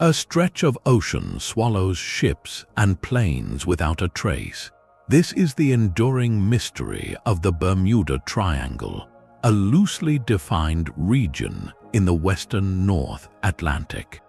A stretch of ocean swallows ships and planes without a trace. This is the enduring mystery of the Bermuda Triangle, a loosely defined region in the western North Atlantic.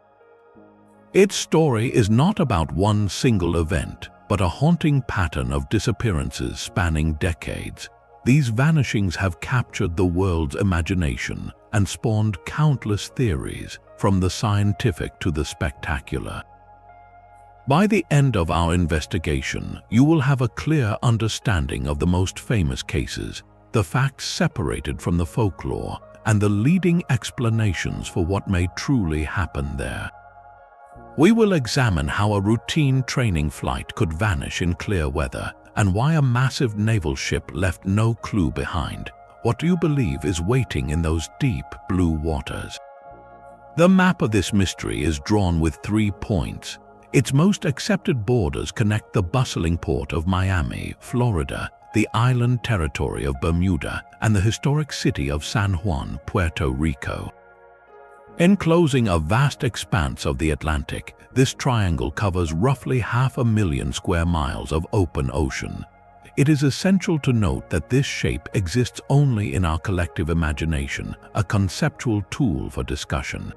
Its story is not about one single event, but a haunting pattern of disappearances spanning decades. These vanishings have captured the world's imagination and spawned countless theories, from the scientific to the spectacular. By the end of our investigation, you will have a clear understanding of the most famous cases, the facts separated from the folklore, and the leading explanations for what may truly happen there. We will examine how a routine training flight could vanish in clear weather, and why a massive naval ship left no clue behind. What do you believe is waiting in those deep blue waters? The map of this mystery is drawn with 3 points. Its most accepted borders connect the bustling port of Miami, Florida, the island territory of Bermuda, and the historic city of San Juan, Puerto Rico. Enclosing a vast expanse of the Atlantic, this triangle covers roughly 500,000 square miles of open ocean. It is essential to note that this shape exists only in our collective imagination, a conceptual tool for discussion.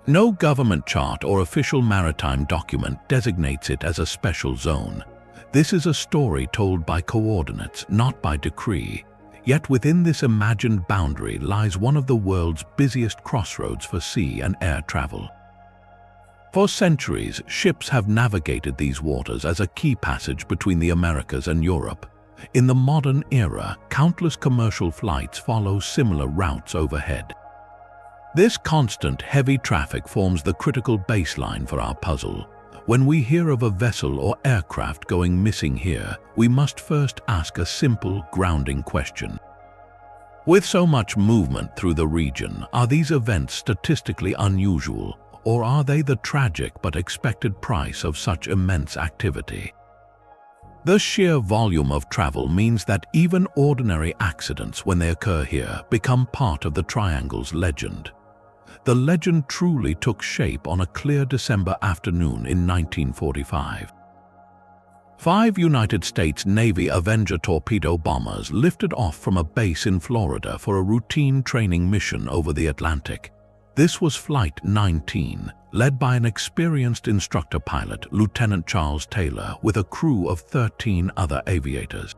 No government chart or official maritime document designates it as a special zone. This is a story told by coordinates, not by decree. Yet within this imagined boundary lies one of the world's busiest crossroads for sea and air travel. For centuries, ships have navigated these waters as a key passage between the Americas and Europe. In the modern era, countless commercial flights follow similar routes overhead. This constant heavy traffic forms the critical baseline for our puzzle. When we hear of a vessel or aircraft going missing here, we must first ask a simple, grounding question. With so much movement through the region, are these events statistically unusual, or are they the tragic but expected price of such immense activity? The sheer volume of travel means that even ordinary accidents, when they occur here, become part of the triangle's legend. The legend truly took shape on a clear December afternoon in 1945. 5 United States Navy Avenger torpedo bombers lifted off from a base in Florida for a routine training mission over the Atlantic. This was Flight 19, led by an experienced instructor pilot, Lieutenant Charles Taylor, with a crew of 13 other aviators.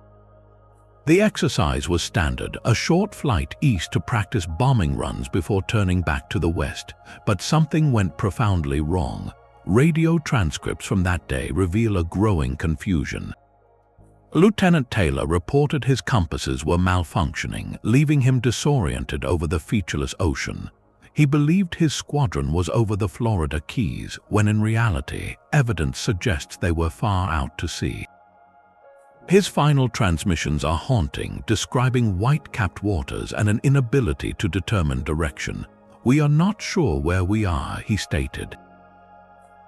The exercise was standard, a short flight east to practice bombing runs before turning back to the west. But something went profoundly wrong. Radio transcripts from that day reveal a growing confusion. Lieutenant Taylor reported his compasses were malfunctioning, leaving him disoriented over the featureless ocean. He believed his squadron was over the Florida Keys, when in reality, evidence suggests they were far out to sea. His final transmissions are haunting, describing white-capped waters and an inability to determine direction. "We are not sure where we are," he stated.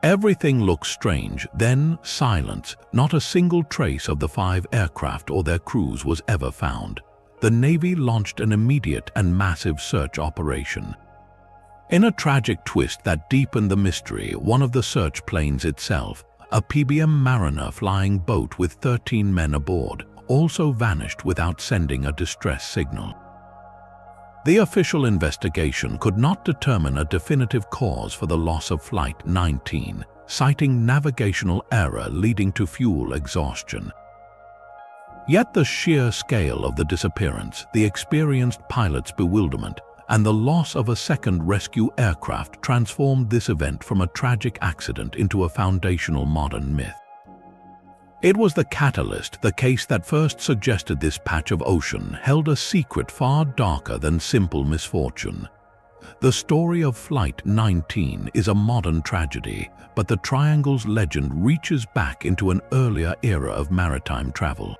Everything looks strange, then silence. Not a single trace of the 5 aircraft or their crews was ever found. The Navy launched an immediate and massive search operation. In a tragic twist that deepened the mystery, one of the search planes itself, a PBM Mariner flying boat with 13 men aboard, also vanished without sending a distress signal. The official investigation could not determine a definitive cause for the loss of Flight 19, citing navigational error leading to fuel exhaustion. Yet the sheer scale of the disappearance, the experienced pilot's bewilderment, and the loss of a second rescue aircraft transformed this event from a tragic accident into a foundational modern myth. It was the catalyst, the case that first suggested this patch of ocean held a secret far darker than simple misfortune. The story of Flight 19 is a modern tragedy, but the Triangle's legend reaches back into an earlier era of maritime travel.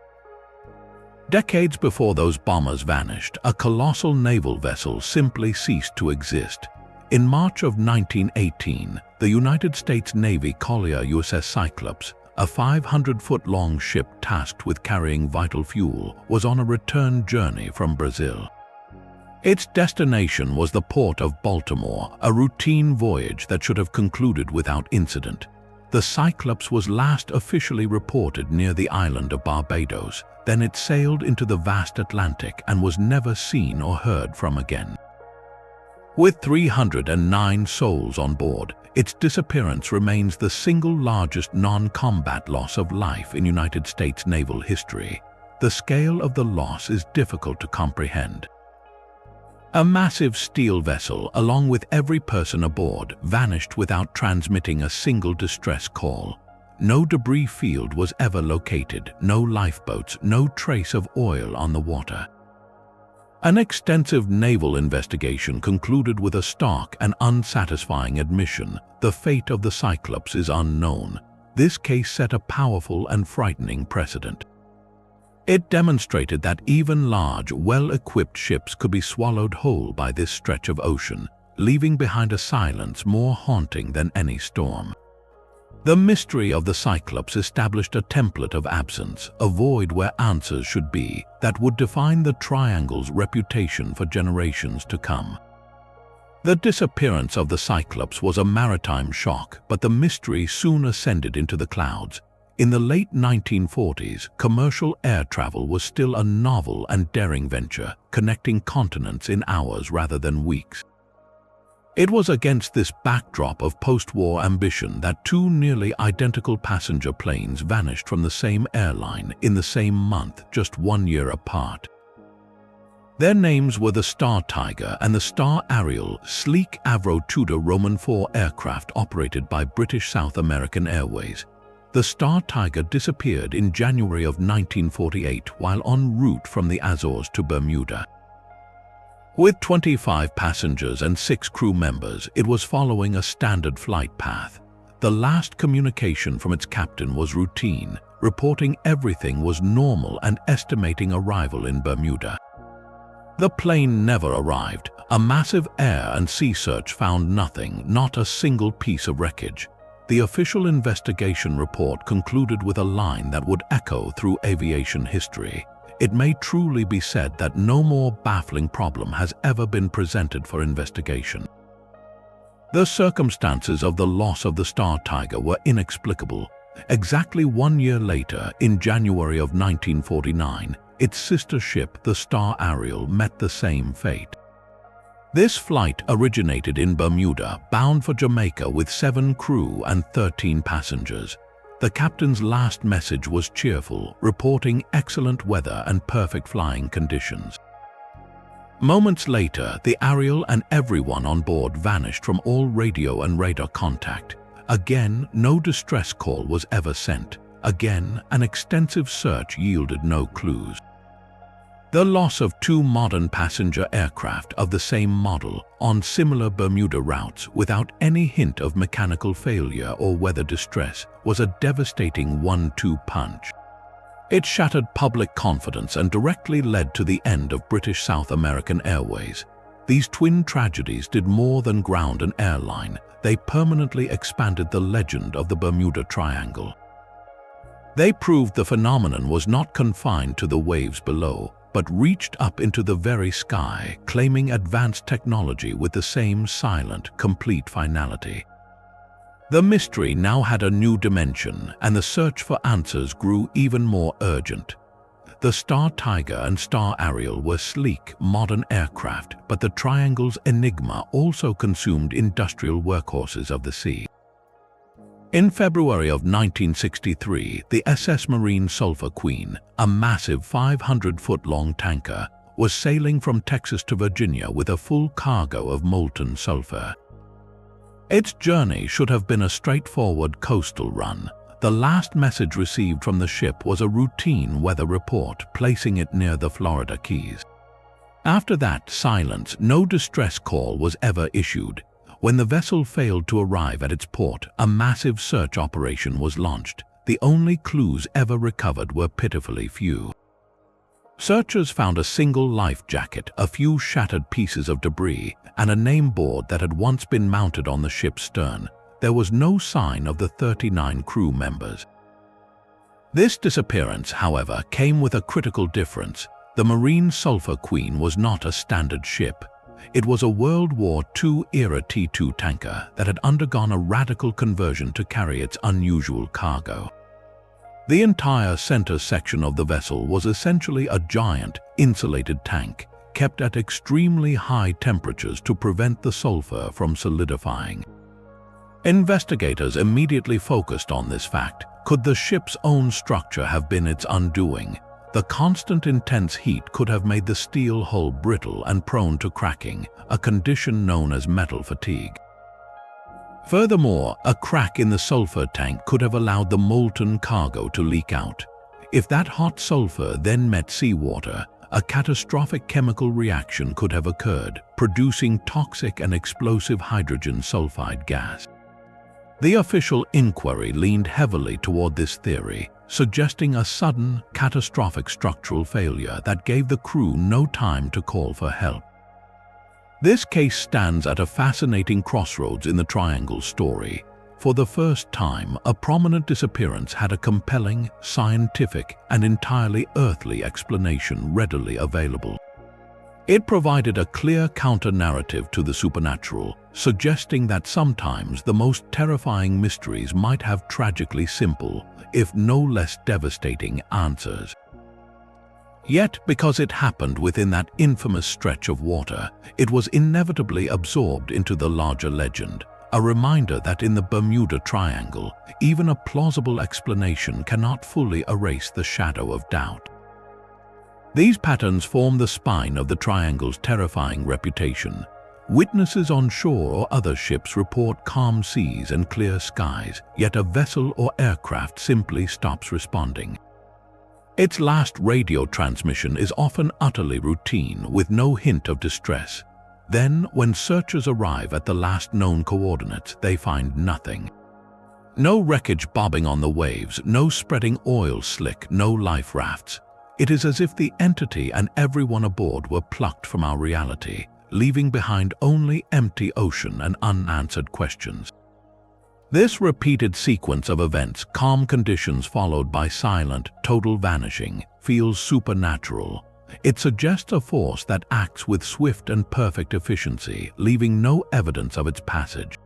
Decades before those bombers vanished, a colossal naval vessel simply ceased to exist. In March of 1918, the United States Navy collier USS Cyclops, a 500-foot-long ship tasked with carrying vital fuel, was on a return journey from Brazil. Its destination was the port of Baltimore, a routine voyage that should have concluded without incident. The Cyclops was last officially reported near the island of Barbados. Then it sailed into the vast Atlantic and was never seen or heard from again. With 309 souls on board, its disappearance remains the single largest non-combat loss of life in United States naval history. The scale of the loss is difficult to comprehend. A massive steel vessel, along with every person aboard, vanished without transmitting a single distress call. No debris field was ever located, no lifeboats, no trace of oil on the water. An extensive naval investigation concluded with a stark and unsatisfying admission: the fate of the Cyclops is unknown. This case set a powerful and frightening precedent. It demonstrated that even large, well-equipped ships could be swallowed whole by this stretch of ocean, leaving behind a silence more haunting than any storm. The mystery of the Cyclops established a template of absence, a void where answers should be, that would define the Triangle's reputation for generations to come. The disappearance of the Cyclops was a maritime shock, but the mystery soon ascended into the clouds. In the late 1940s, commercial air travel was still a novel and daring venture, connecting continents in hours rather than weeks. It was against this backdrop of post-war ambition that two nearly identical passenger planes vanished from the same airline in the same month, just 1 year apart. Their names were the Star Tiger and the Star Ariel, sleek Avro Tudor Roman IV aircraft operated by British South American Airways. The Star Tiger disappeared in January of 1948 while en route from the Azores to Bermuda. With 25 passengers and 6 crew members, it was following a standard flight path. The last communication from its captain was routine, reporting everything was normal and estimating arrival in Bermuda. The plane never arrived. A massive air and sea search found nothing, not a single piece of wreckage. The official investigation report concluded with a line that would echo through aviation history: "It may truly be said that no more baffling problem has ever been presented for investigation." The circumstances of the loss of the Star Tiger were inexplicable. Exactly 1 year later, in January of 1949, its sister ship, the Star Ariel, met the same fate. This flight originated in Bermuda, bound for Jamaica with 7 crew and 13 passengers. The captain's last message was cheerful, reporting excellent weather and perfect flying conditions. Moments later, the Ariel and everyone on board vanished from all radio and radar contact. Again, no distress call was ever sent. Again, an extensive search yielded no clues. The loss of 2 modern passenger aircraft of the same model on similar Bermuda routes without any hint of mechanical failure or weather distress was a devastating 1-2 punch. It shattered public confidence and directly led to the end of British South American Airways. These twin tragedies did more than ground an airline. They permanently expanded the legend of the Bermuda Triangle. They proved the phenomenon was not confined to the waves below, but reached up into the very sky, claiming advanced technology with the same silent, complete finality. The mystery now had a new dimension, and the search for answers grew even more urgent. The Star Tiger and Star Ariel were sleek, modern aircraft, but the Triangle's enigma also consumed industrial workhorses of the sea. In February of 1963, the SS Marine Sulphur Queen, a massive 500-foot-long tanker, was sailing from Texas to Virginia with a full cargo of molten sulfur. Its journey should have been a straightforward coastal run. The last message received from the ship was a routine weather report, placing it near the Florida Keys. After that, silence. No distress call was ever issued. When the vessel failed to arrive at its port, a massive search operation was launched. The only clues ever recovered were pitifully few. Searchers found a single life jacket, a few shattered pieces of debris, and a name board that had once been mounted on the ship's stern. There was no sign of the 39 crew members. This disappearance, however, came with a critical difference. The Marine Sulphur Queen was not a standard ship. It was a World War II-era T2 tanker that had undergone a radical conversion to carry its unusual cargo. The entire center section of the vessel was essentially a giant, insulated tank, kept at extremely high temperatures to prevent the sulfur from solidifying. Investigators immediately focused on this fact. Could the ship's own structure have been its undoing? The constant intense heat could have made the steel hull brittle and prone to cracking, a condition known as metal fatigue. Furthermore, a crack in the sulfur tank could have allowed the molten cargo to leak out. If that hot sulfur then met seawater, a catastrophic chemical reaction could have occurred, producing toxic and explosive hydrogen sulfide gas. The official inquiry leaned heavily toward this theory, suggesting a sudden, catastrophic structural failure that gave the crew no time to call for help. This case stands at a fascinating crossroads in the Triangle story. For the first time, a prominent disappearance had a compelling, scientific, and entirely earthly explanation readily available. It provided a clear counter-narrative to the supernatural, suggesting that sometimes the most terrifying mysteries might have tragically simple, if no less devastating, answers. Yet, because it happened within that infamous stretch of water, it was inevitably absorbed into the larger legend, a reminder that in the Bermuda Triangle, even a plausible explanation cannot fully erase the shadow of doubt. These patterns form the spine of the Triangle's terrifying reputation. Witnesses on shore or other ships report calm seas and clear skies, yet a vessel or aircraft simply stops responding. Its last radio transmission is often utterly routine, with no hint of distress. Then, when searchers arrive at the last known coordinates, they find nothing. No wreckage bobbing on the waves, no spreading oil slick, no life rafts. It is as if the entity and everyone aboard were plucked from our reality, leaving behind only empty ocean and unanswered questions. This repeated sequence of events, calm conditions followed by silent, total vanishing, feels supernatural. It suggests a force that acts with swift and perfect efficiency, leaving no evidence of its passage.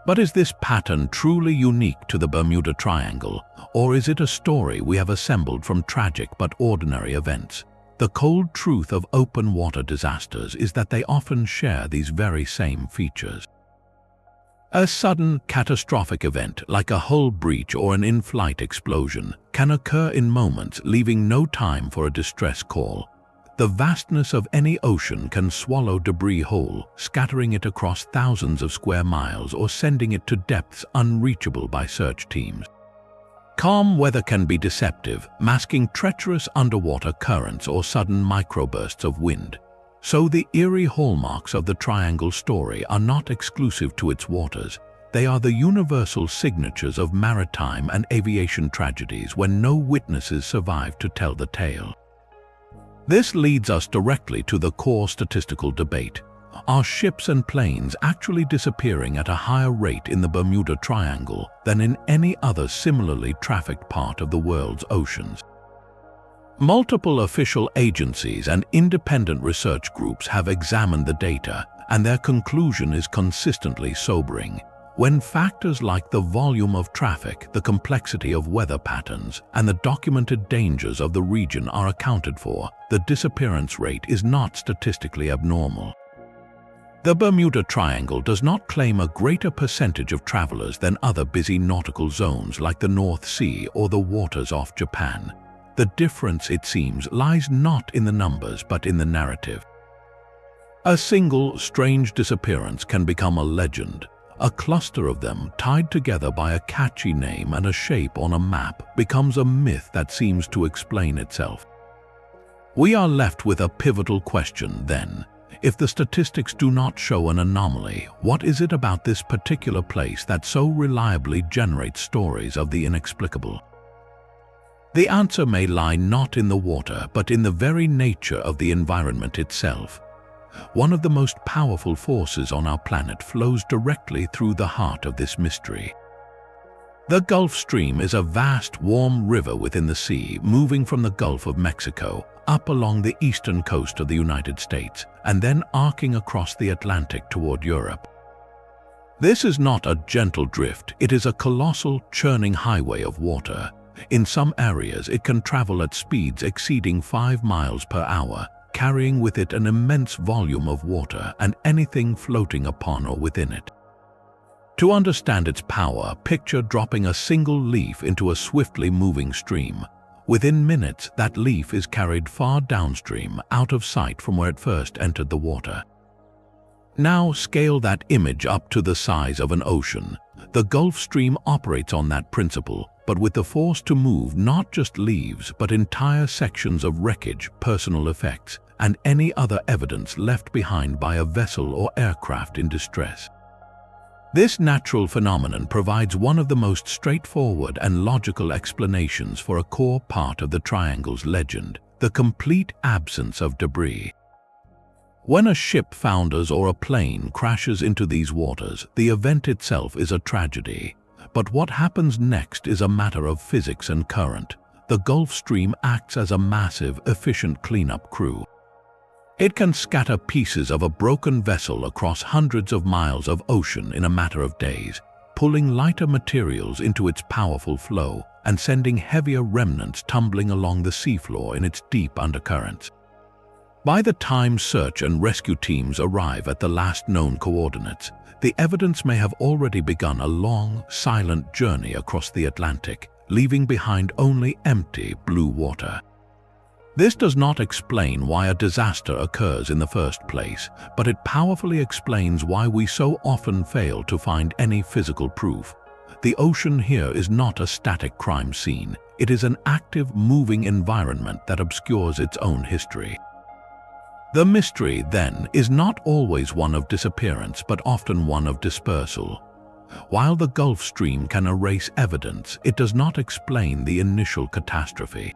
But is this pattern truly unique to the Bermuda Triangle, or is it a story we have assembled from tragic but ordinary events? The cold truth of open water disasters is that they often share these very same features. A sudden, catastrophic event, like a hull breach or an in-flight explosion, can occur in moments, leaving no time for a distress call. The vastness of any ocean can swallow debris whole, scattering it across thousands of square miles or sending it to depths unreachable by search teams. Calm weather can be deceptive, masking treacherous underwater currents or sudden microbursts of wind. So the eerie hallmarks of the Triangle story are not exclusive to its waters. They are the universal signatures of maritime and aviation tragedies when no witnesses survive to tell the tale. This leads us directly to the core statistical debate. Are ships and planes actually disappearing at a higher rate in the Bermuda Triangle than in any other similarly trafficked part of the world's oceans? Multiple official agencies and independent research groups have examined the data, and their conclusion is consistently sobering. When factors like the volume of traffic, the complexity of weather patterns, and the documented dangers of the region are accounted for, the disappearance rate is not statistically abnormal. The Bermuda Triangle does not claim a greater percentage of travelers than other busy nautical zones like the North Sea or the waters off Japan. The difference, it seems, lies not in the numbers but in the narrative. A single, strange disappearance can become a legend. A cluster of them, tied together by a catchy name and a shape on a map, becomes a myth that seems to explain itself. We are left with a pivotal question then. If the statistics do not show an anomaly, what is it about this particular place that so reliably generates stories of the inexplicable? The answer may lie not in the water, but in the very nature of the environment itself. One of the most powerful forces on our planet flows directly through the heart of this mystery. The Gulf Stream is a vast, warm river within the sea, moving from the Gulf of Mexico, up along the eastern coast of the United States and then arcing across the Atlantic toward Europe. This is not a gentle drift, it is a colossal, churning highway of water. In some areas, it can travel at speeds exceeding 5 miles per hour, carrying with it an immense volume of water and anything floating upon or within it. To understand its power, picture dropping a single leaf into a swiftly moving stream. Within minutes, that leaf is carried far downstream, out of sight from where it first entered the water. Now scale that image up to the size of an ocean. The Gulf Stream operates on that principle, but with the force to move not just leaves, but entire sections of wreckage, personal effects, and any other evidence left behind by a vessel or aircraft in distress. This natural phenomenon provides one of the most straightforward and logical explanations for a core part of the Triangle's legend: the complete absence of debris. When a ship founders or a plane crashes into these waters, the event itself is a tragedy. But what happens next is a matter of physics and current. The Gulf Stream acts as a massive, efficient cleanup crew. It can scatter pieces of a broken vessel across hundreds of miles of ocean in a matter of days, pulling lighter materials into its powerful flow and sending heavier remnants tumbling along the seafloor in its deep undercurrents. By the time search and rescue teams arrive at the last known coordinates, the evidence may have already begun a long, silent journey across the Atlantic, leaving behind only empty blue water. This does not explain why a disaster occurs in the first place, but it powerfully explains why we so often fail to find any physical proof. The ocean here is not a static crime scene. It is an active, moving environment that obscures its own history. The mystery, then, is not always one of disappearance, but often one of dispersal. While the Gulf Stream can erase evidence, it does not explain the initial catastrophe.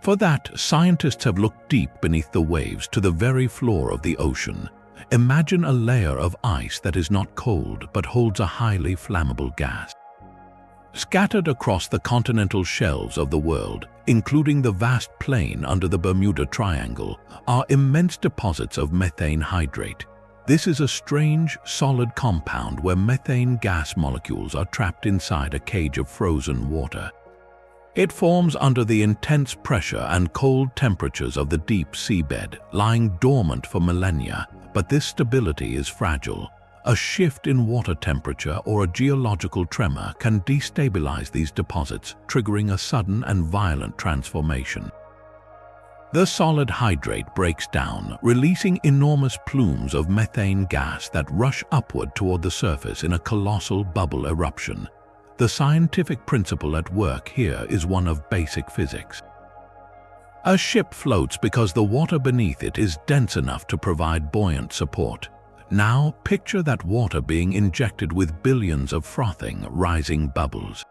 For that, scientists have looked deep beneath the waves to the very floor of the ocean. Imagine a layer of ice that is not cold but holds a highly flammable gas. Scattered across the continental shelves of the world, including the vast plain under the Bermuda Triangle, are immense deposits of methane hydrate. This is a strange, solid compound where methane gas molecules are trapped inside a cage of frozen water. It forms under the intense pressure and cold temperatures of the deep seabed, lying dormant for millennia, but this stability is fragile. A shift in water temperature or a geological tremor can destabilize these deposits, triggering a sudden and violent transformation. The solid hydrate breaks down, releasing enormous plumes of methane gas that rush upward toward the surface in a colossal bubble eruption. The scientific principle at work here is one of basic physics. A ship floats because the water beneath it is dense enough to provide buoyant support. Now picture that water being injected with billions of frothing, rising bubbles.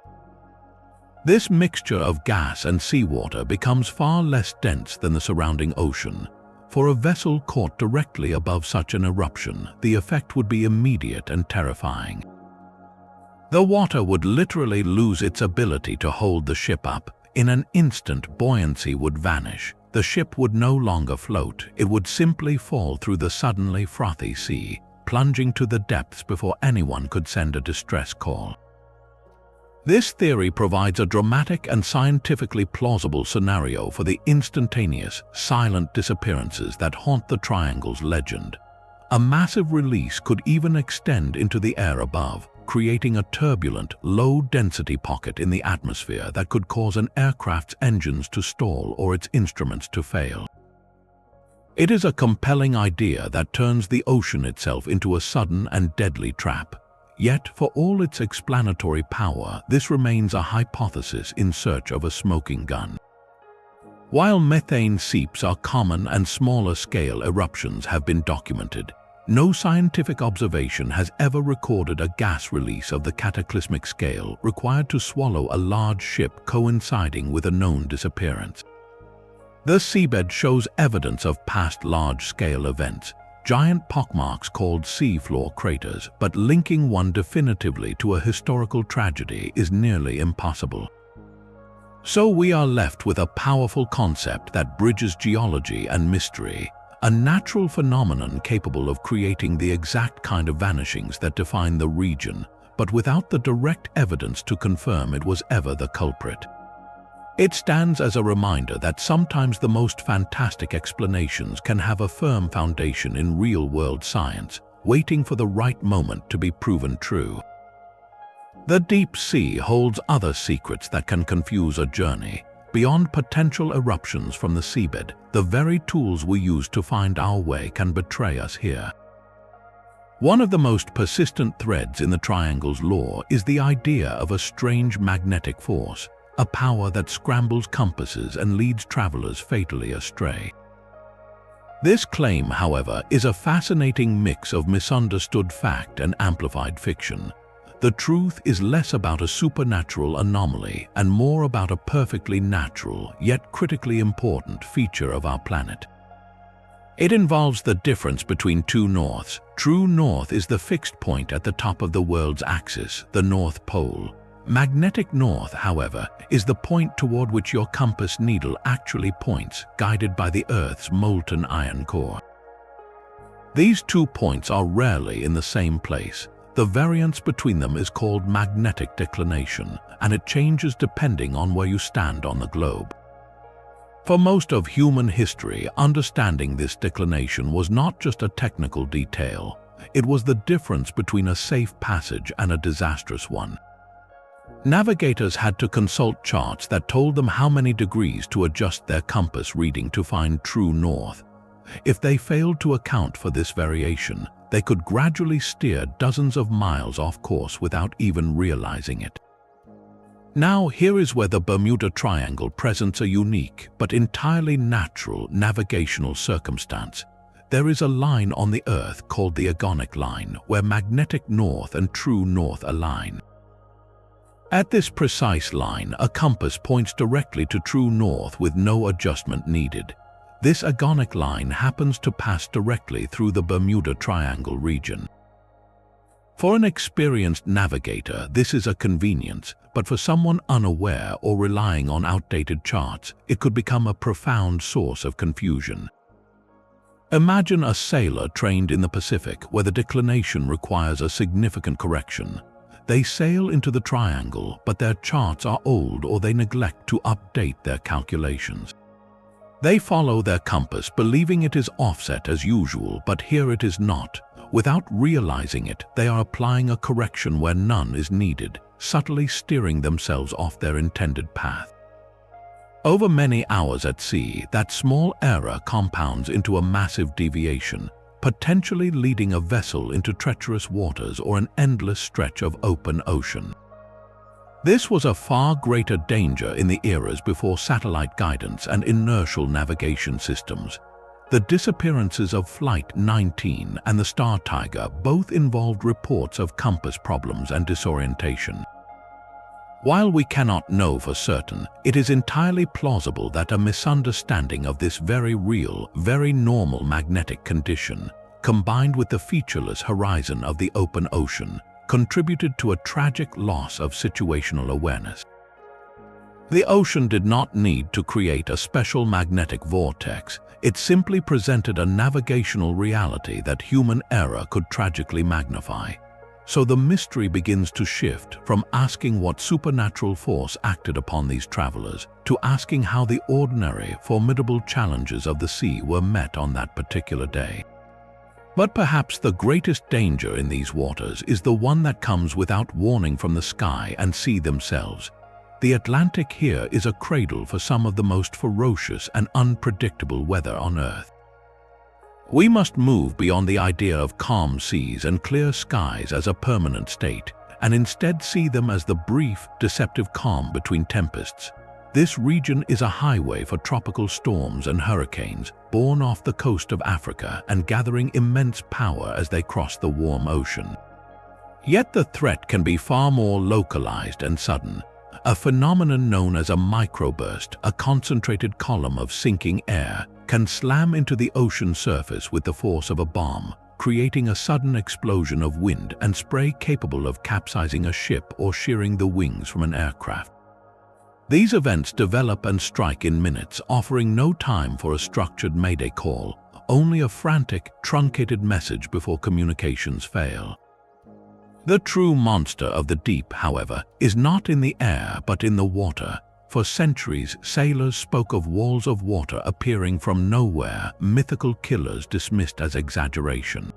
This mixture of gas and seawater becomes far less dense than the surrounding ocean. For a vessel caught directly above such an eruption, the effect would be immediate and terrifying. The water would literally lose its ability to hold the ship up. In an instant, buoyancy would vanish. The ship would no longer float, it would simply fall through the suddenly frothy sea, plunging to the depths before anyone could send a distress call. This theory provides a dramatic and scientifically plausible scenario for the instantaneous, silent disappearances that haunt the Triangle's legend. A massive release could even extend into the air above, creating a turbulent, low-density pocket in the atmosphere that could cause an aircraft's engines to stall or its instruments to fail. It is a compelling idea that turns the ocean itself into a sudden and deadly trap. Yet, for all its explanatory power, this remains a hypothesis in search of a smoking gun. While methane seeps are common and smaller-scale eruptions have been documented, no scientific observation has ever recorded a gas release of the cataclysmic scale required to swallow a large ship coinciding with a known disappearance. The seabed shows evidence of past large-scale events, giant pockmarks called seafloor craters, but linking one definitively to a historical tragedy is nearly impossible. So we are left with a powerful concept that bridges geology and mystery, a natural phenomenon capable of creating the exact kind of vanishings that define the region, but without the direct evidence to confirm it was ever the culprit. It stands as a reminder that sometimes the most fantastic explanations can have a firm foundation in real-world science, waiting for the right moment to be proven true. The deep sea holds other secrets that can confuse a journey. Beyond potential eruptions from the seabed, the very tools we use to find our way can betray us here. One of the most persistent threads in the Triangle's lore is the idea of a strange magnetic force, a power that scrambles compasses and leads travelers fatally astray. This claim, however, is a fascinating mix of misunderstood fact and amplified fiction. The truth is less about a supernatural anomaly and more about a perfectly natural, yet critically important feature of our planet. It involves the difference between two norths. True north is the fixed point at the top of the world's axis, the North Pole. Magnetic north, however, is the point toward which your compass needle actually points, guided by the Earth's molten iron core. These 2 points are rarely in the same place. The variance between them is called magnetic declination, and it changes depending on where you stand on the globe. For most of human history, understanding this declination was not just a technical detail. It was the difference between a safe passage and a disastrous one. Navigators had to consult charts that told them how many degrees to adjust their compass reading to find true north. If they failed to account for this variation, they could gradually steer dozens of miles off course without even realizing it. Now, here is where the Bermuda Triangle presents a unique but entirely natural navigational circumstance. There is a line on the Earth called the agonic line, where magnetic north and true north align. At this precise line, a compass points directly to true north with no adjustment needed. This agonic line happens to pass directly through the Bermuda Triangle region. For an experienced navigator, this is a convenience, but for someone unaware or relying on outdated charts, it could become a profound source of confusion. Imagine a sailor trained in the Pacific where the declination requires a significant correction. They sail into the triangle, but their charts are old or they neglect to update their calculations. They follow their compass, believing it is offset as usual, but here it is not. Without realizing it, they are applying a correction where none is needed, subtly steering themselves off their intended path. Over many hours at sea, that small error compounds into a massive deviation, potentially leading a vessel into treacherous waters or an endless stretch of open ocean. This was a far greater danger in the eras before satellite guidance and inertial navigation systems. The disappearances of Flight 19 and the Star Tiger both involved reports of compass problems and disorientation. While we cannot know for certain, it is entirely plausible that a misunderstanding of this very real, very normal magnetic condition, combined with the featureless horizon of the open ocean, contributed to a tragic loss of situational awareness. The ocean did not need to create a special magnetic vortex. It simply presented a navigational reality that human error could tragically magnify. So the mystery begins to shift from asking what supernatural force acted upon these travelers to asking how the ordinary, formidable challenges of the sea were met on that particular day. But perhaps the greatest danger in these waters is the one that comes without warning from the sky and sea themselves. The Atlantic here is a cradle for some of the most ferocious and unpredictable weather on Earth. We must move beyond the idea of calm seas and clear skies as a permanent state, and instead see them as the brief, deceptive calm between tempests. This region is a highway for tropical storms and hurricanes, born off the coast of Africa and gathering immense power as they cross the warm ocean. Yet the threat can be far more localized and sudden. A phenomenon known as a microburst, a concentrated column of sinking air, can slam into the ocean surface with the force of a bomb, creating a sudden explosion of wind and spray capable of capsizing a ship or shearing the wings from an aircraft. These events develop and strike in minutes, offering no time for a structured mayday call, only a frantic, truncated message before communications fail. The true monster of the deep, however, is not in the air but in the water. For centuries, sailors spoke of walls of water appearing from nowhere, mythical killers dismissed as exaggeration.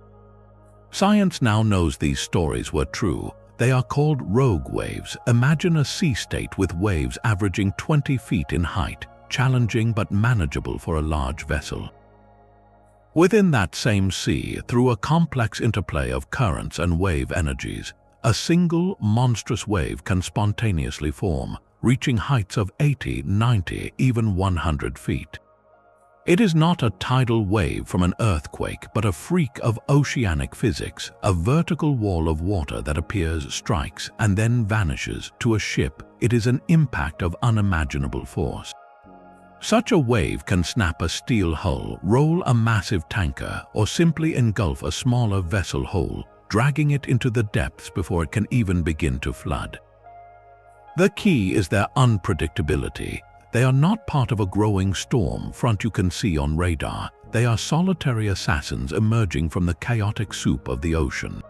Science now knows these stories were true. They are called rogue waves. Imagine a sea state with waves averaging 20 feet in height, challenging but manageable for a large vessel. Within that same sea, through a complex interplay of currents and wave energies, a single monstrous wave can spontaneously form, reaching heights of 80, 90, even 100 feet. It is not a tidal wave from an earthquake, but a freak of oceanic physics, a vertical wall of water that appears, strikes, and then vanishes. To a ship, it is an impact of unimaginable force. Such a wave can snap a steel hull, roll a massive tanker, or simply engulf a smaller vessel whole, dragging it into the depths before it can even begin to flood. The key is their unpredictability. They are not part of a growing storm front you can see on radar. They are solitary assassins emerging from the chaotic soup of the ocean.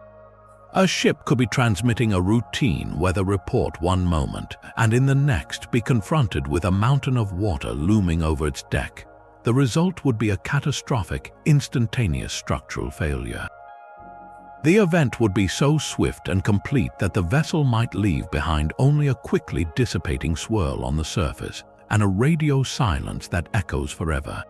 A ship could be transmitting a routine weather report one moment, and in the next be confronted with a mountain of water looming over its deck. The result would be a catastrophic, instantaneous structural failure. The event would be so swift and complete that the vessel might leave behind only a quickly dissipating swirl on the surface, and a radio silence that echoes forever.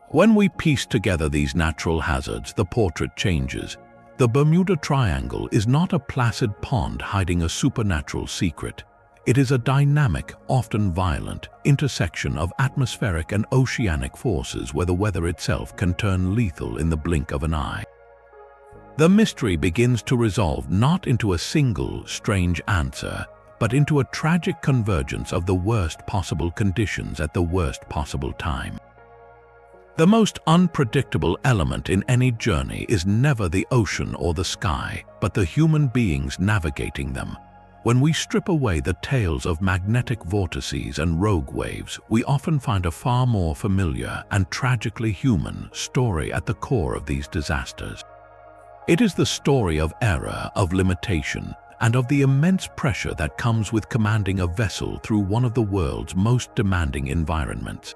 When we piece together these natural hazards, the portrait changes. The Bermuda Triangle is not a placid pond hiding a supernatural secret. It is a dynamic, often violent, intersection of atmospheric and oceanic forces where the weather itself can turn lethal in the blink of an eye. The mystery begins to resolve not into a single, strange answer, but into a tragic convergence of the worst possible conditions at the worst possible time. The most unpredictable element in any journey is never the ocean or the sky, but the human beings navigating them. When we strip away the tales of magnetic vortices and rogue waves, we often find a far more familiar and tragically human story at the core of these disasters. It is the story of error, of limitation, and of the immense pressure that comes with commanding a vessel through one of the world's most demanding environments.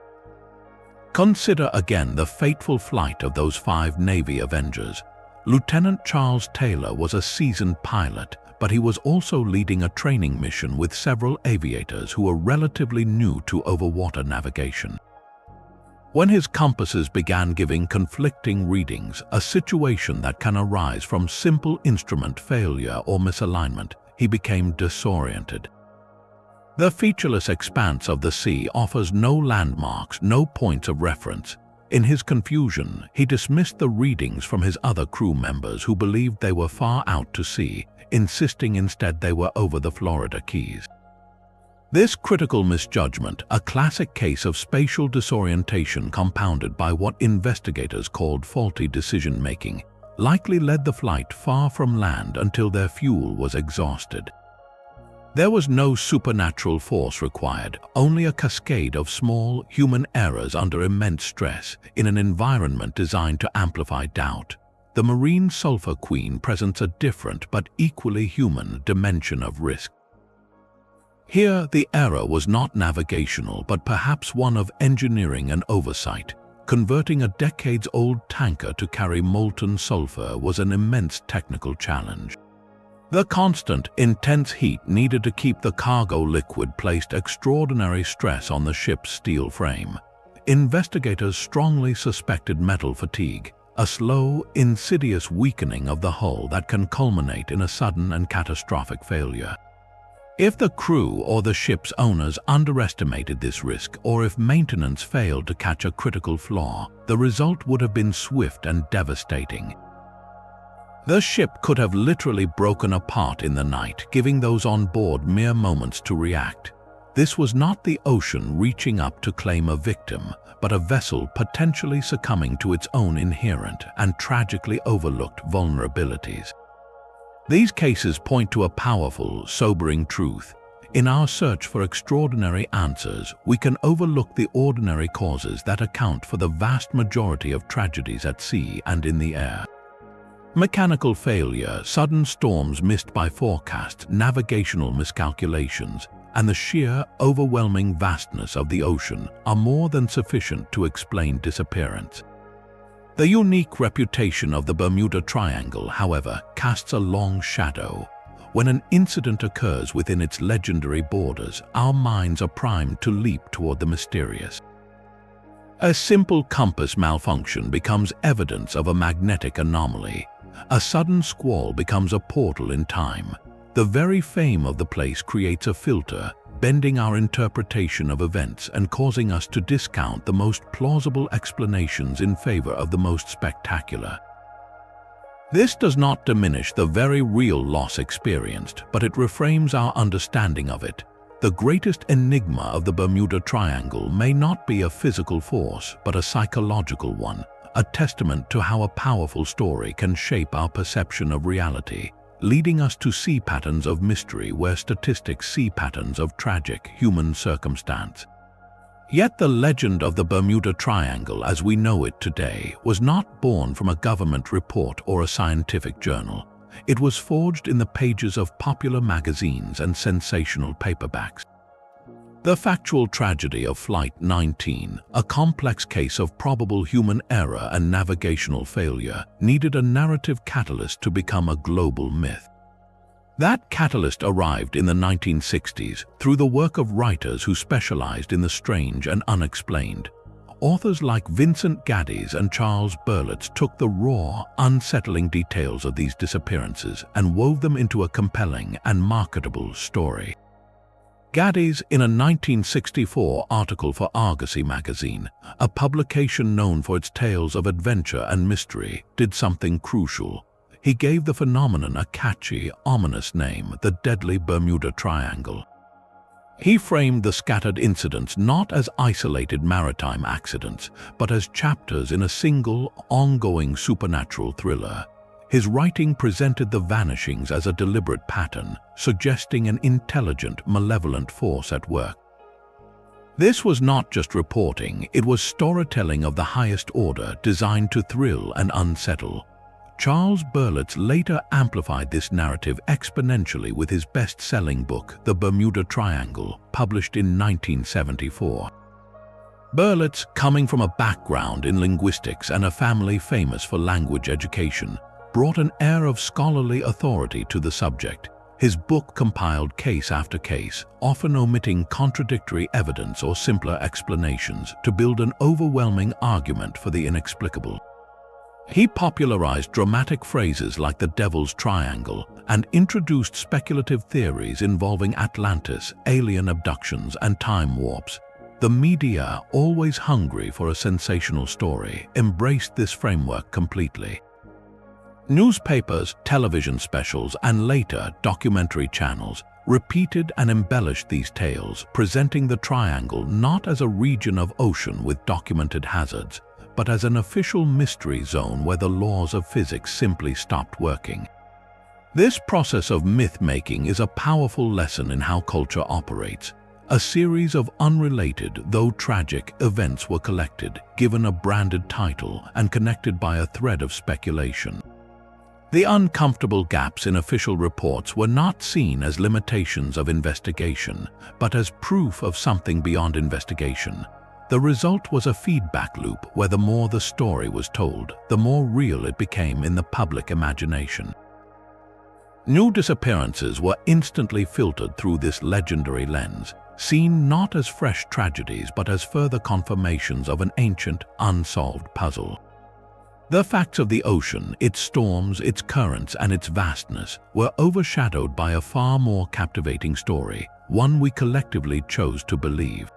Consider again the fateful flight of those 5 Navy Avengers. Lieutenant Charles Taylor was a seasoned pilot, but he was also leading a training mission with several aviators who were relatively new to overwater navigation. When his compasses began giving conflicting readings, a situation that can arise from simple instrument failure or misalignment, he became disoriented. The featureless expanse of the sea offers no landmarks, no points of reference. In his confusion, he dismissed the readings from his other crew members who believed they were far out to sea, insisting instead they were over the Florida Keys. This critical misjudgment, a classic case of spatial disorientation compounded by what investigators called faulty decision-making, likely led the flight far from land until their fuel was exhausted. There was no supernatural force required, only a cascade of small, human errors under immense stress in an environment designed to amplify doubt. The marine sulfur queen presents a different but equally human dimension of risk. Here, the error was not navigational, but perhaps one of engineering and oversight. Converting a decades-old tanker to carry molten sulfur was an immense technical challenge. The constant, intense heat needed to keep the cargo liquid placed extraordinary stress on the ship's steel frame. Investigators strongly suspected metal fatigue, a slow, insidious weakening of the hull that can culminate in a sudden and catastrophic failure. If the crew or the ship's owners underestimated this risk, or if maintenance failed to catch a critical flaw, the result would have been swift and devastating. The ship could have literally broken apart in the night, giving those on board mere moments to react. This was not the ocean reaching up to claim a victim, but a vessel potentially succumbing to its own inherent and tragically overlooked vulnerabilities. These cases point to a powerful, sobering truth. In our search for extraordinary answers, we can overlook the ordinary causes that account for the vast majority of tragedies at sea and in the air. Mechanical failure, sudden storms missed by forecasts, navigational miscalculations, and the sheer, overwhelming vastness of the ocean are more than sufficient to explain disappearance. The unique reputation of the Bermuda Triangle, however, casts a long shadow. When an incident occurs within its legendary borders, our minds are primed to leap toward the mysterious. A simple compass malfunction becomes evidence of a magnetic anomaly. A sudden squall becomes a portal in time. The very fame of the place creates a filter, bending our interpretation of events and causing us to discount the most plausible explanations in favor of the most spectacular. This does not diminish the very real loss experienced, but it reframes our understanding of it. The greatest enigma of the Bermuda Triangle may not be a physical force, but a psychological one, a testament to how a powerful story can shape our perception of reality, leading us to see patterns of mystery where statistics see patterns of tragic human circumstance. Yet the legend of the Bermuda Triangle as we know it today was not born from a government report or a scientific journal. It was forged in the pages of popular magazines and sensational paperbacks. The factual tragedy of Flight 19, a complex case of probable human error and navigational failure, needed a narrative catalyst to become a global myth. That catalyst arrived in the 1960s through the work of writers who specialized in the strange and unexplained. Authors like Vincent Gaddis and Charles Berlitz took the raw, unsettling details of these disappearances and wove them into a compelling and marketable story. Gaddis, in a 1964 article for Argosy magazine, a publication known for its tales of adventure and mystery, did something crucial. He gave the phenomenon a catchy, ominous name, the deadly Bermuda Triangle. He framed the scattered incidents not as isolated maritime accidents, but as chapters in a single, ongoing supernatural thriller. His writing presented the vanishings as a deliberate pattern, suggesting an intelligent, malevolent force at work. This was not just reporting, it was storytelling of the highest order designed to thrill and unsettle. Charles Berlitz later amplified this narrative exponentially with his best-selling book, The Bermuda Triangle, published in 1974. Berlitz, coming from a background in linguistics and a family famous for language education, brought an air of scholarly authority to the subject. His book compiled case after case, often omitting contradictory evidence or simpler explanations to build an overwhelming argument for the inexplicable. He popularized dramatic phrases like the Devil's Triangle and introduced speculative theories involving Atlantis, alien abductions, and time warps. The media, always hungry for a sensational story, embraced this framework completely. Newspapers, television specials, and later documentary channels repeated and embellished these tales, presenting the Triangle not as a region of ocean with documented hazards, but as an official mystery zone where the laws of physics simply stopped working. This process of myth-making is a powerful lesson in how culture operates. A series of unrelated, though tragic, events were collected, given a branded title, and connected by a thread of speculation. The uncomfortable gaps in official reports were not seen as limitations of investigation, but as proof of something beyond investigation. The result was a feedback loop where the more the story was told, the more real it became in the public imagination. New disappearances were instantly filtered through this legendary lens, seen not as fresh tragedies but as further confirmations of an ancient, unsolved puzzle. The facts of the ocean, its storms, its currents, and its vastness were overshadowed by a far more captivating story, one we collectively chose to believe.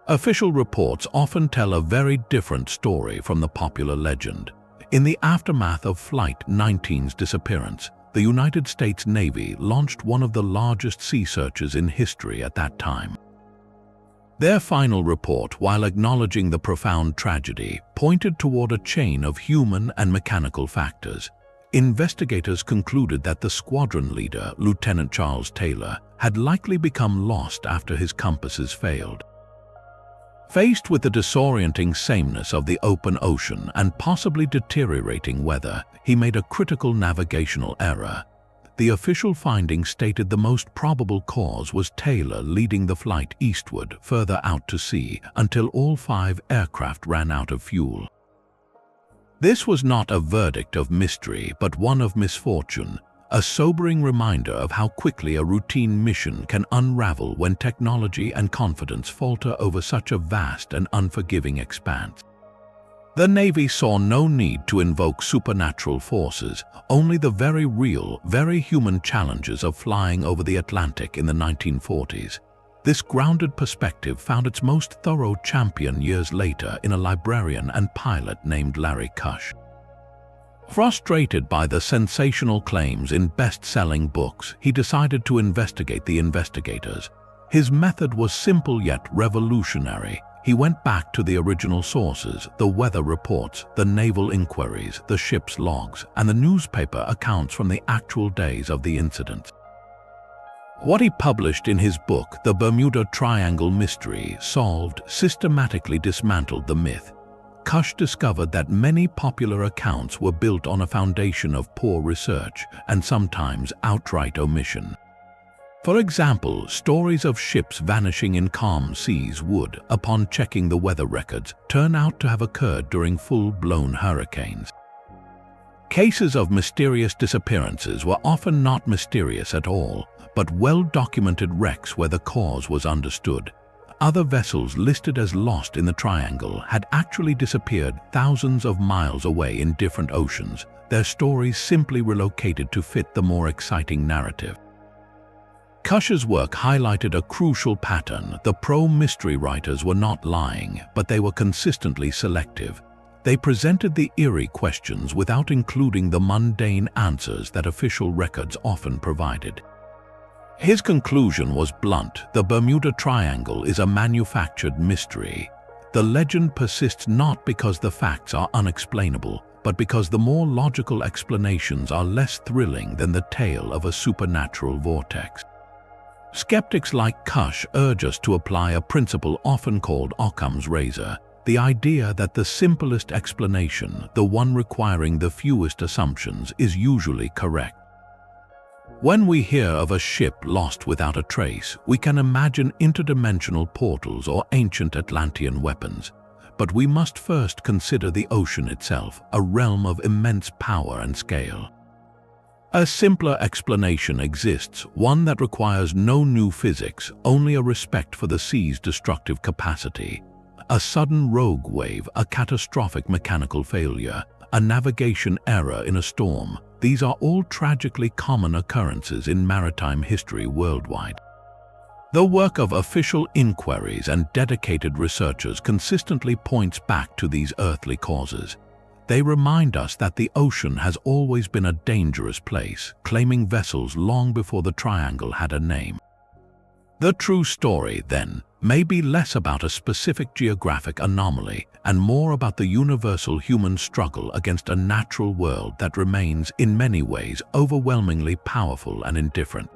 Official reports often tell a very different story from the popular legend. In the aftermath of Flight 19's disappearance, the United States Navy launched one of the largest sea searches in history at that time. Their final report, while acknowledging the profound tragedy, pointed toward a chain of human and mechanical factors. investigators concluded that the squadron leader, Lieutenant Charles Taylor, had likely become lost after his compasses failed. Faced with the disorienting sameness of the open ocean and possibly deteriorating weather, he made a critical navigational error. The official findings stated the most probable cause was Taylor leading the flight eastward, further out to sea, until all 5 aircraft ran out of fuel. This was not a verdict of mystery, but one of misfortune, a sobering reminder of how quickly a routine mission can unravel when technology and confidence falter over such a vast and unforgiving expanse. The Navy saw no need to invoke supernatural forces, only the very real, very human challenges of flying over the Atlantic in the 1940s. This grounded perspective found its most thorough champion years later in a librarian and pilot named Larry Kush. Frustrated by the sensational claims in best-selling books, he decided to investigate the investigators. His method was simple yet revolutionary. He went back to the original sources, the weather reports, the naval inquiries, the ship's logs, and the newspaper accounts from the actual days of the incident. What he published in his book, The Bermuda Triangle Mystery, systematically dismantled the myth. Kush discovered that many popular accounts were built on a foundation of poor research and sometimes outright omission. For example, stories of ships vanishing in calm seas would, upon checking the weather records, turn out to have occurred during full-blown hurricanes. Cases of mysterious disappearances were often not mysterious at all, but well-documented wrecks where the cause was understood. Other vessels listed as lost in the Triangle had actually disappeared thousands of miles away in different oceans, their stories simply relocated to fit the more exciting narrative. Kush's work highlighted a crucial pattern. The pro-mystery writers were not lying, but they were consistently selective. They presented the eerie questions without including the mundane answers that official records often provided. His conclusion was blunt: the Bermuda Triangle is a manufactured mystery. The legend persists not because the facts are unexplainable, but because the more logical explanations are less thrilling than the tale of a supernatural vortex. Skeptics like Kush urge us to apply a principle often called Occam's razor, the idea that the simplest explanation, the one requiring the fewest assumptions, is usually correct. When we hear of a ship lost without a trace, we can imagine interdimensional portals or ancient Atlantean weapons. But we must first consider the ocean itself, a realm of immense power and scale. A simpler explanation exists, one that requires no new physics, only a respect for the sea's destructive capacity. A sudden rogue wave, a catastrophic mechanical failure, a navigation error in a storm. These are all tragically common occurrences in maritime history worldwide. The work of official inquiries and dedicated researchers consistently points back to these earthly causes. They remind us that the ocean has always been a dangerous place, claiming vessels long before the Triangle had a name. The true story, then, may be less about a specific geographic anomaly and more about the universal human struggle against a natural world that remains, in many ways, overwhelmingly powerful and indifferent.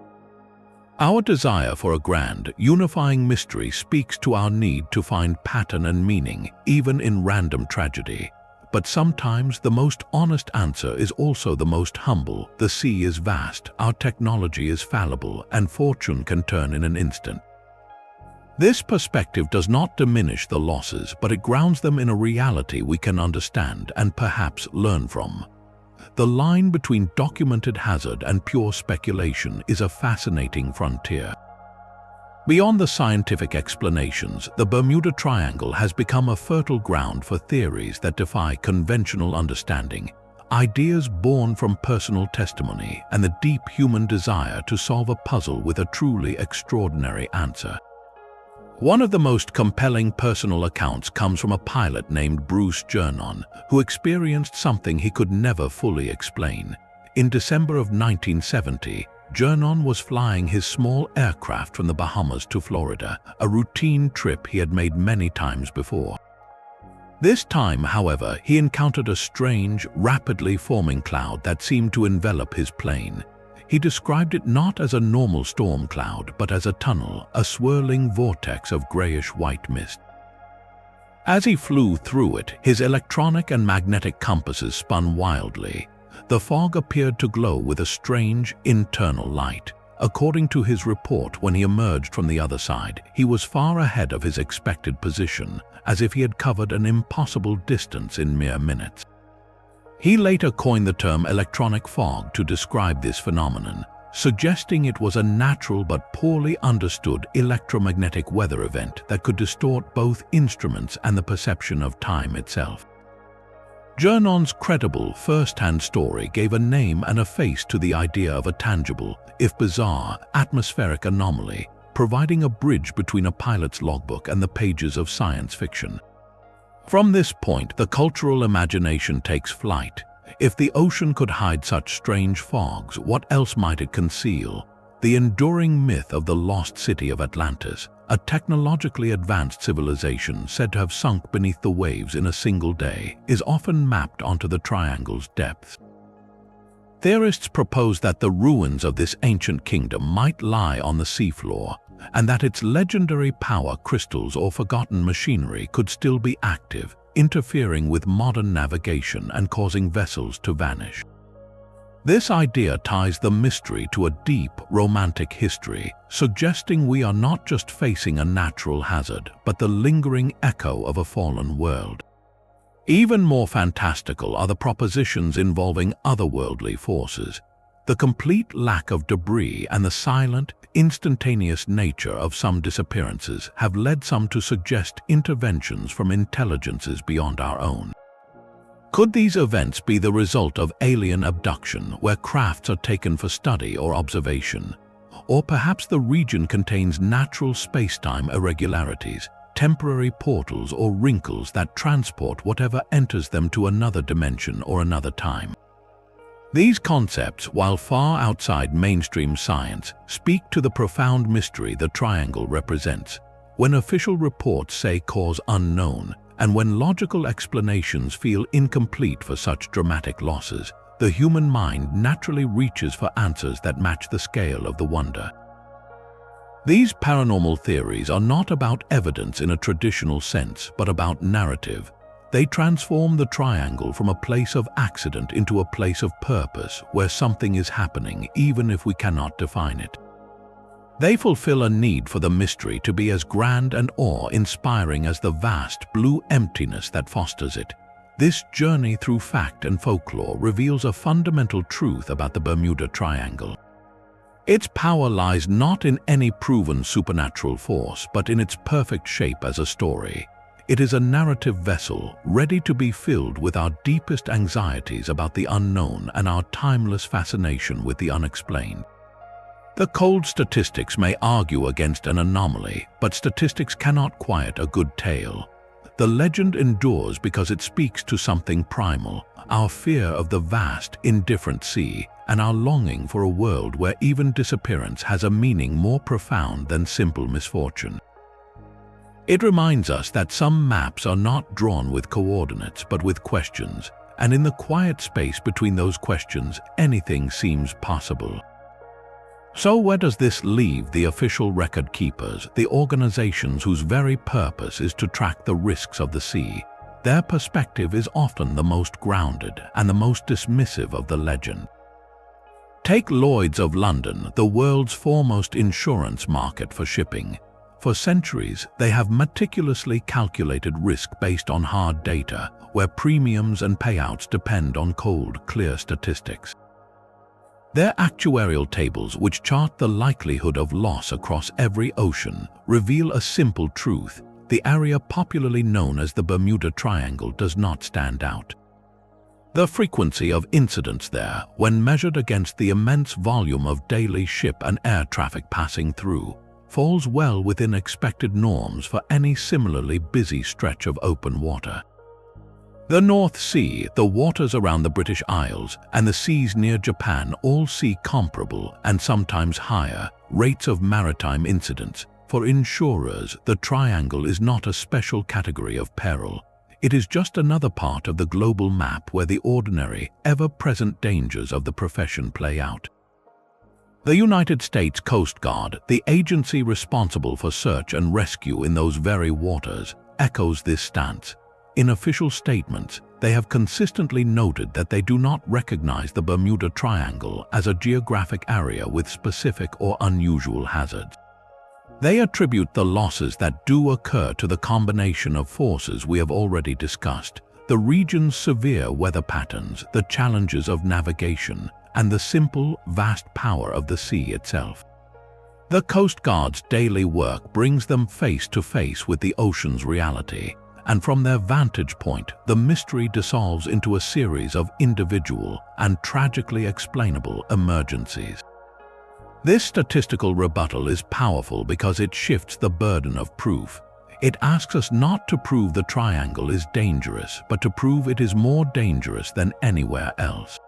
Our desire for a grand, unifying mystery speaks to our need to find pattern and meaning, even in random tragedy. But sometimes the most honest answer is also the most humble. The sea is vast, our technology is fallible, and fortune can turn in an instant. This perspective does not diminish the losses, but it grounds them in a reality we can understand and perhaps learn from. The line between documented hazard and pure speculation is a fascinating frontier. Beyond the scientific explanations, the Bermuda Triangle has become a fertile ground for theories that defy conventional understanding, ideas born from personal testimony and the deep human desire to solve a puzzle with a truly extraordinary answer. One of the most compelling personal accounts comes from a pilot named Bruce Jernon, who experienced something he could never fully explain. In December of 1970, Jernon was flying his small aircraft from the Bahamas to Florida, a routine trip he had made many times before. This time, however, he encountered a strange, rapidly forming cloud that seemed to envelop his plane. He described it not as a normal storm cloud, but as a tunnel, a swirling vortex of grayish-white mist. As he flew through it, his electronic and magnetic compasses spun wildly. The fog appeared to glow with a strange, internal light. According to his report, when he emerged from the other side, he was far ahead of his expected position, as if he had covered an impossible distance in mere minutes. He later coined the term electronic fog to describe this phenomenon, suggesting it was a natural but poorly understood electromagnetic weather event that could distort both instruments and the perception of time itself. Jernon's credible first-hand story gave a name and a face to the idea of a tangible, if bizarre, atmospheric anomaly, providing a bridge between a pilot's logbook and the pages of science fiction. From this point, the cultural imagination takes flight. If the ocean could hide such strange fogs, what else might it conceal? The enduring myth of the lost city of Atlantis, a technologically advanced civilization said to have sunk beneath the waves in a single day, is often mapped onto the triangle's depths. Theorists propose that the ruins of this ancient kingdom might lie on the seafloor, and that its legendary power crystals or forgotten machinery could still be active, interfering with modern navigation and causing vessels to vanish. This idea ties the mystery to a deep, romantic history, suggesting we are not just facing a natural hazard, but the lingering echo of a fallen world. Even more fantastical are the propositions involving otherworldly forces. The complete lack of debris and the silent, instantaneous nature of some disappearances have led some to suggest interventions from intelligences beyond our own. Could these events be the result of alien abduction, where crafts are taken for study or observation? Or perhaps the region contains natural space-time irregularities, temporary portals or wrinkles that transport whatever enters them to another dimension or another time. These concepts, while far outside mainstream science, speak to the profound mystery the triangle represents. When official reports say cause unknown, and when logical explanations feel incomplete for such dramatic losses, the human mind naturally reaches for answers that match the scale of the wonder. These paranormal theories are not about evidence in a traditional sense, but about narrative. They transform the triangle from a place of accident into a place of purpose, where something is happening even if we cannot define it. They fulfill a need for the mystery to be as grand and awe-inspiring as the vast blue emptiness that fosters it. This journey through fact and folklore reveals a fundamental truth about the Bermuda Triangle. Its power lies not in any proven supernatural force, but in its perfect shape as a story. It is a narrative vessel, ready to be filled with our deepest anxieties about the unknown and our timeless fascination with the unexplained. The cold statistics may argue against an anomaly, but statistics cannot quiet a good tale. The legend endures because it speaks to something primal, our fear of the vast, indifferent sea, and our longing for a world where even disappearance has a meaning more profound than simple misfortune. It reminds us that some maps are not drawn with coordinates but with questions, and in the quiet space between those questions, anything seems possible. So where does this leave the official record keepers, the organizations whose very purpose is to track the risks of the sea? Their perspective is often the most grounded and the most dismissive of the legend. Take Lloyd's of London, the world's foremost insurance market for shipping. For centuries, they have meticulously calculated risk based on hard data, where premiums and payouts depend on cold, clear statistics. Their actuarial tables, which chart the likelihood of loss across every ocean, reveal a simple truth: the area popularly known as the Bermuda Triangle does not stand out. The frequency of incidents there, when measured against the immense volume of daily ship and air traffic passing through, falls well within expected norms for any similarly busy stretch of open water. The North Sea, the waters around the British Isles, and the seas near Japan all see comparable and sometimes higher rates of maritime incidents. For insurers, the triangle is not a special category of peril. It is just another part of the global map where the ordinary, ever-present dangers of the profession play out. The United States Coast Guard, the agency responsible for search and rescue in those very waters, echoes this stance. In official statements, they have consistently noted that they do not recognize the Bermuda Triangle as a geographic area with specific or unusual hazards. They attribute the losses that do occur to the combination of forces we have already discussed, the region's severe weather patterns, the challenges of navigation, and the simple, vast power of the sea itself. The Coast Guard's daily work brings them face to face with the ocean's reality, and from their vantage point, the mystery dissolves into a series of individual and tragically explainable emergencies. This statistical rebuttal is powerful because it shifts the burden of proof. It asks us not to prove the triangle is dangerous, but to prove it is more dangerous than anywhere else.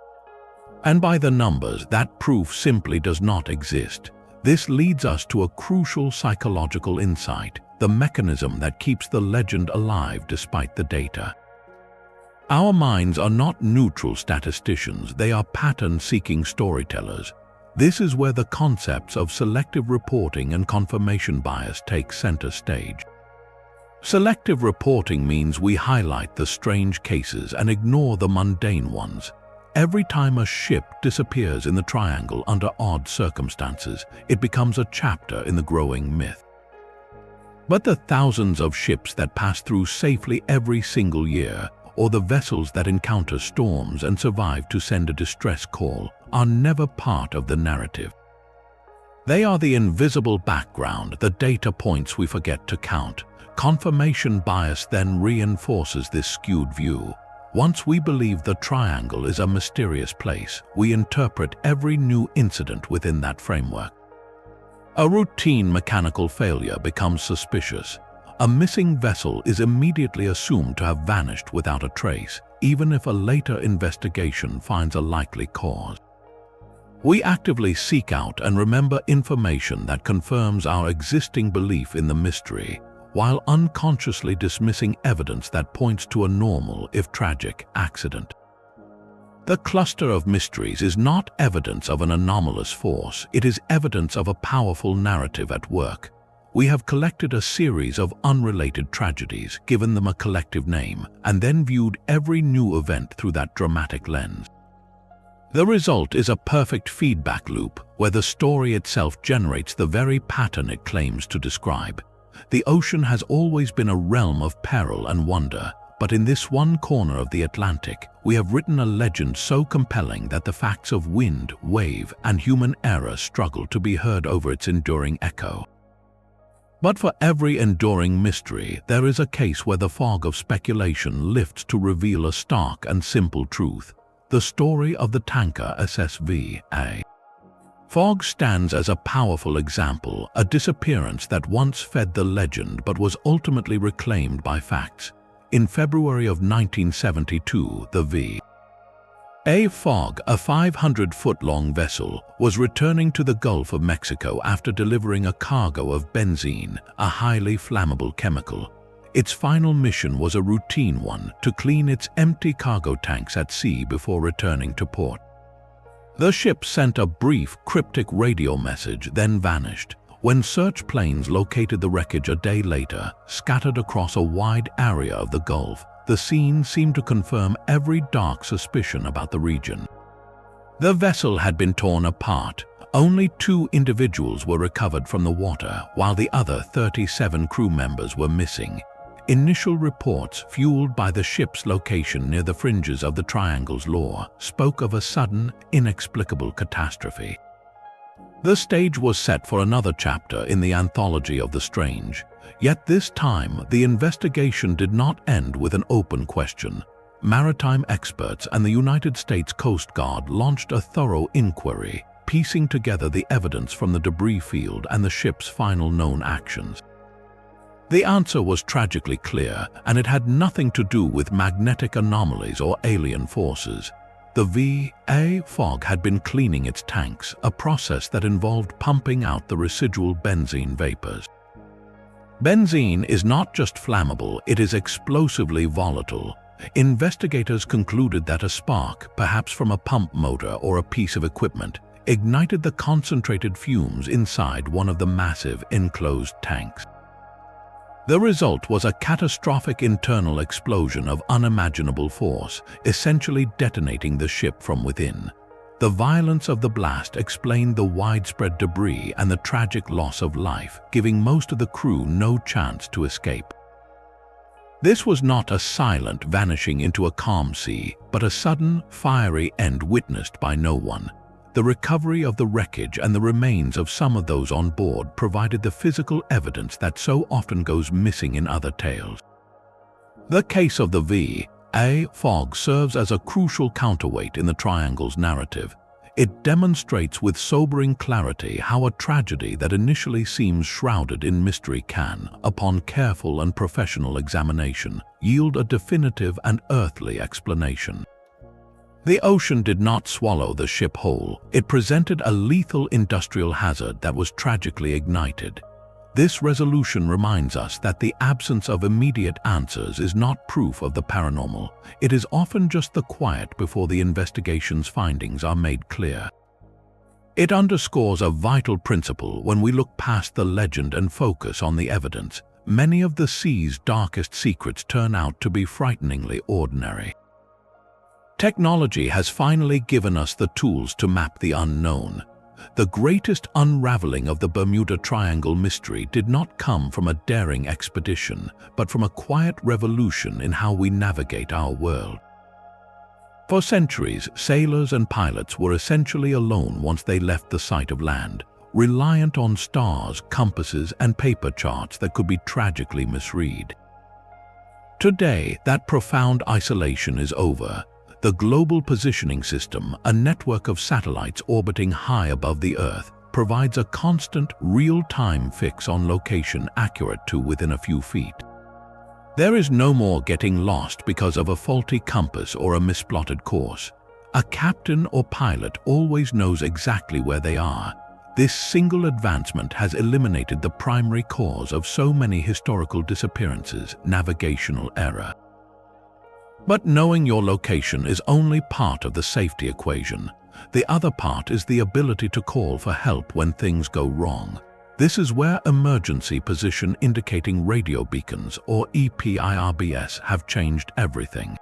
And by the numbers, that proof simply does not exist. This leads us to a crucial psychological insight, the mechanism that keeps the legend alive despite the data. Our minds are not neutral statisticians, they are pattern-seeking storytellers. This is where the concepts of selective reporting and confirmation bias take center stage. Selective reporting means we highlight the strange cases and ignore the mundane ones. Every time a ship disappears in the triangle under odd circumstances, it becomes a chapter in the growing myth. But the thousands of ships that pass through safely every single year, or the vessels that encounter storms and survive to send a distress call, are never part of the narrative. They are the invisible background, the data points we forget to count. Confirmation bias then reinforces this skewed view. Once we believe the triangle is a mysterious place, we interpret every new incident within that framework. A routine mechanical failure becomes suspicious. A missing vessel is immediately assumed to have vanished without a trace, even if a later investigation finds a likely cause. We actively seek out and remember information that confirms our existing belief in the mystery, while unconsciously dismissing evidence that points to a normal, if tragic, accident. The cluster of mysteries is not evidence of an anomalous force, it is evidence of a powerful narrative at work. We have collected a series of unrelated tragedies, given them a collective name, and then viewed every new event through that dramatic lens. The result is a perfect feedback loop, where the story itself generates the very pattern it claims to describe. The ocean has always been a realm of peril and wonder, but in this one corner of the Atlantic, we have written a legend so compelling that the facts of wind, wave, and human error struggle to be heard over its enduring echo. But for every enduring mystery, there is a case where the fog of speculation lifts to reveal a stark and simple truth: the story of the tanker SSV-A. Fog stands as a powerful example, a disappearance that once fed the legend but was ultimately reclaimed by facts. In February of 1972, the V.A. Fog, a 500-foot-long vessel, was returning to the Gulf of Mexico after delivering a cargo of benzene, a highly flammable chemical. Its final mission was a routine one, to clean its empty cargo tanks at sea before returning to port. The ship sent a brief, cryptic radio message, then vanished. When search planes located the wreckage a day later, scattered across a wide area of the Gulf, the scene seemed to confirm every dark suspicion about the region. The vessel had been torn apart. Only 2 individuals were recovered from the water, while the other 37 crew members were missing. Initial reports, fueled by the ship's location near the fringes of the triangle's lore, spoke of a sudden, inexplicable catastrophe. The stage was set for another chapter in the anthology of the strange. Yet this time, the investigation did not end with an open question. Maritime experts and the United States Coast Guard launched a thorough inquiry, piecing together the evidence from the debris field and the ship's final known actions. The answer was tragically clear, and it had nothing to do with magnetic anomalies or alien forces. The V.A. Fog had been cleaning its tanks, a process that involved pumping out the residual benzene vapors. Benzene is not just flammable, it is explosively volatile. Investigators concluded that a spark, perhaps from a pump motor or a piece of equipment, ignited the concentrated fumes inside one of the massive enclosed tanks. The result was a catastrophic internal explosion of unimaginable force, essentially detonating the ship from within. The violence of the blast explained the widespread debris and the tragic loss of life, giving most of the crew no chance to escape. This was not a silent vanishing into a calm sea, but a sudden, fiery end witnessed by no one. The recovery of the wreckage and the remains of some of those on board provided the physical evidence that so often goes missing in other tales. The case of the V.A. fog serves as a crucial counterweight in the Triangle's narrative. It demonstrates with sobering clarity how a tragedy that initially seems shrouded in mystery can, upon careful and professional examination, yield a definitive and earthly explanation. The ocean did not swallow the ship whole. It presented a lethal industrial hazard that was tragically ignited. This resolution reminds us that the absence of immediate answers is not proof of the paranormal. It is often just the quiet before the investigation's findings are made clear. It underscores a vital principle when we look past the legend and focus on the evidence. Many of the sea's darkest secrets turn out to be frighteningly ordinary. Technology has finally given us the tools to map the unknown. The greatest unraveling of the Bermuda Triangle mystery did not come from a daring expedition, but from a quiet revolution in how we navigate our world. For centuries, sailors and pilots were essentially alone once they left the sight of land, reliant on stars, compasses, and paper charts that could be tragically misread. Today, that profound isolation is over. The Global Positioning System, a network of satellites orbiting high above the Earth, provides a constant, real-time fix on location accurate to within a few feet. There is no more getting lost because of a faulty compass or a misplotted course. A captain or pilot always knows exactly where they are. This single advancement has eliminated the primary cause of so many historical disappearances: navigational error. But knowing your location is only part of the safety equation. The other part is the ability to call for help when things go wrong. This is where emergency position indicating radio beacons, or EPIRBs, have changed everything.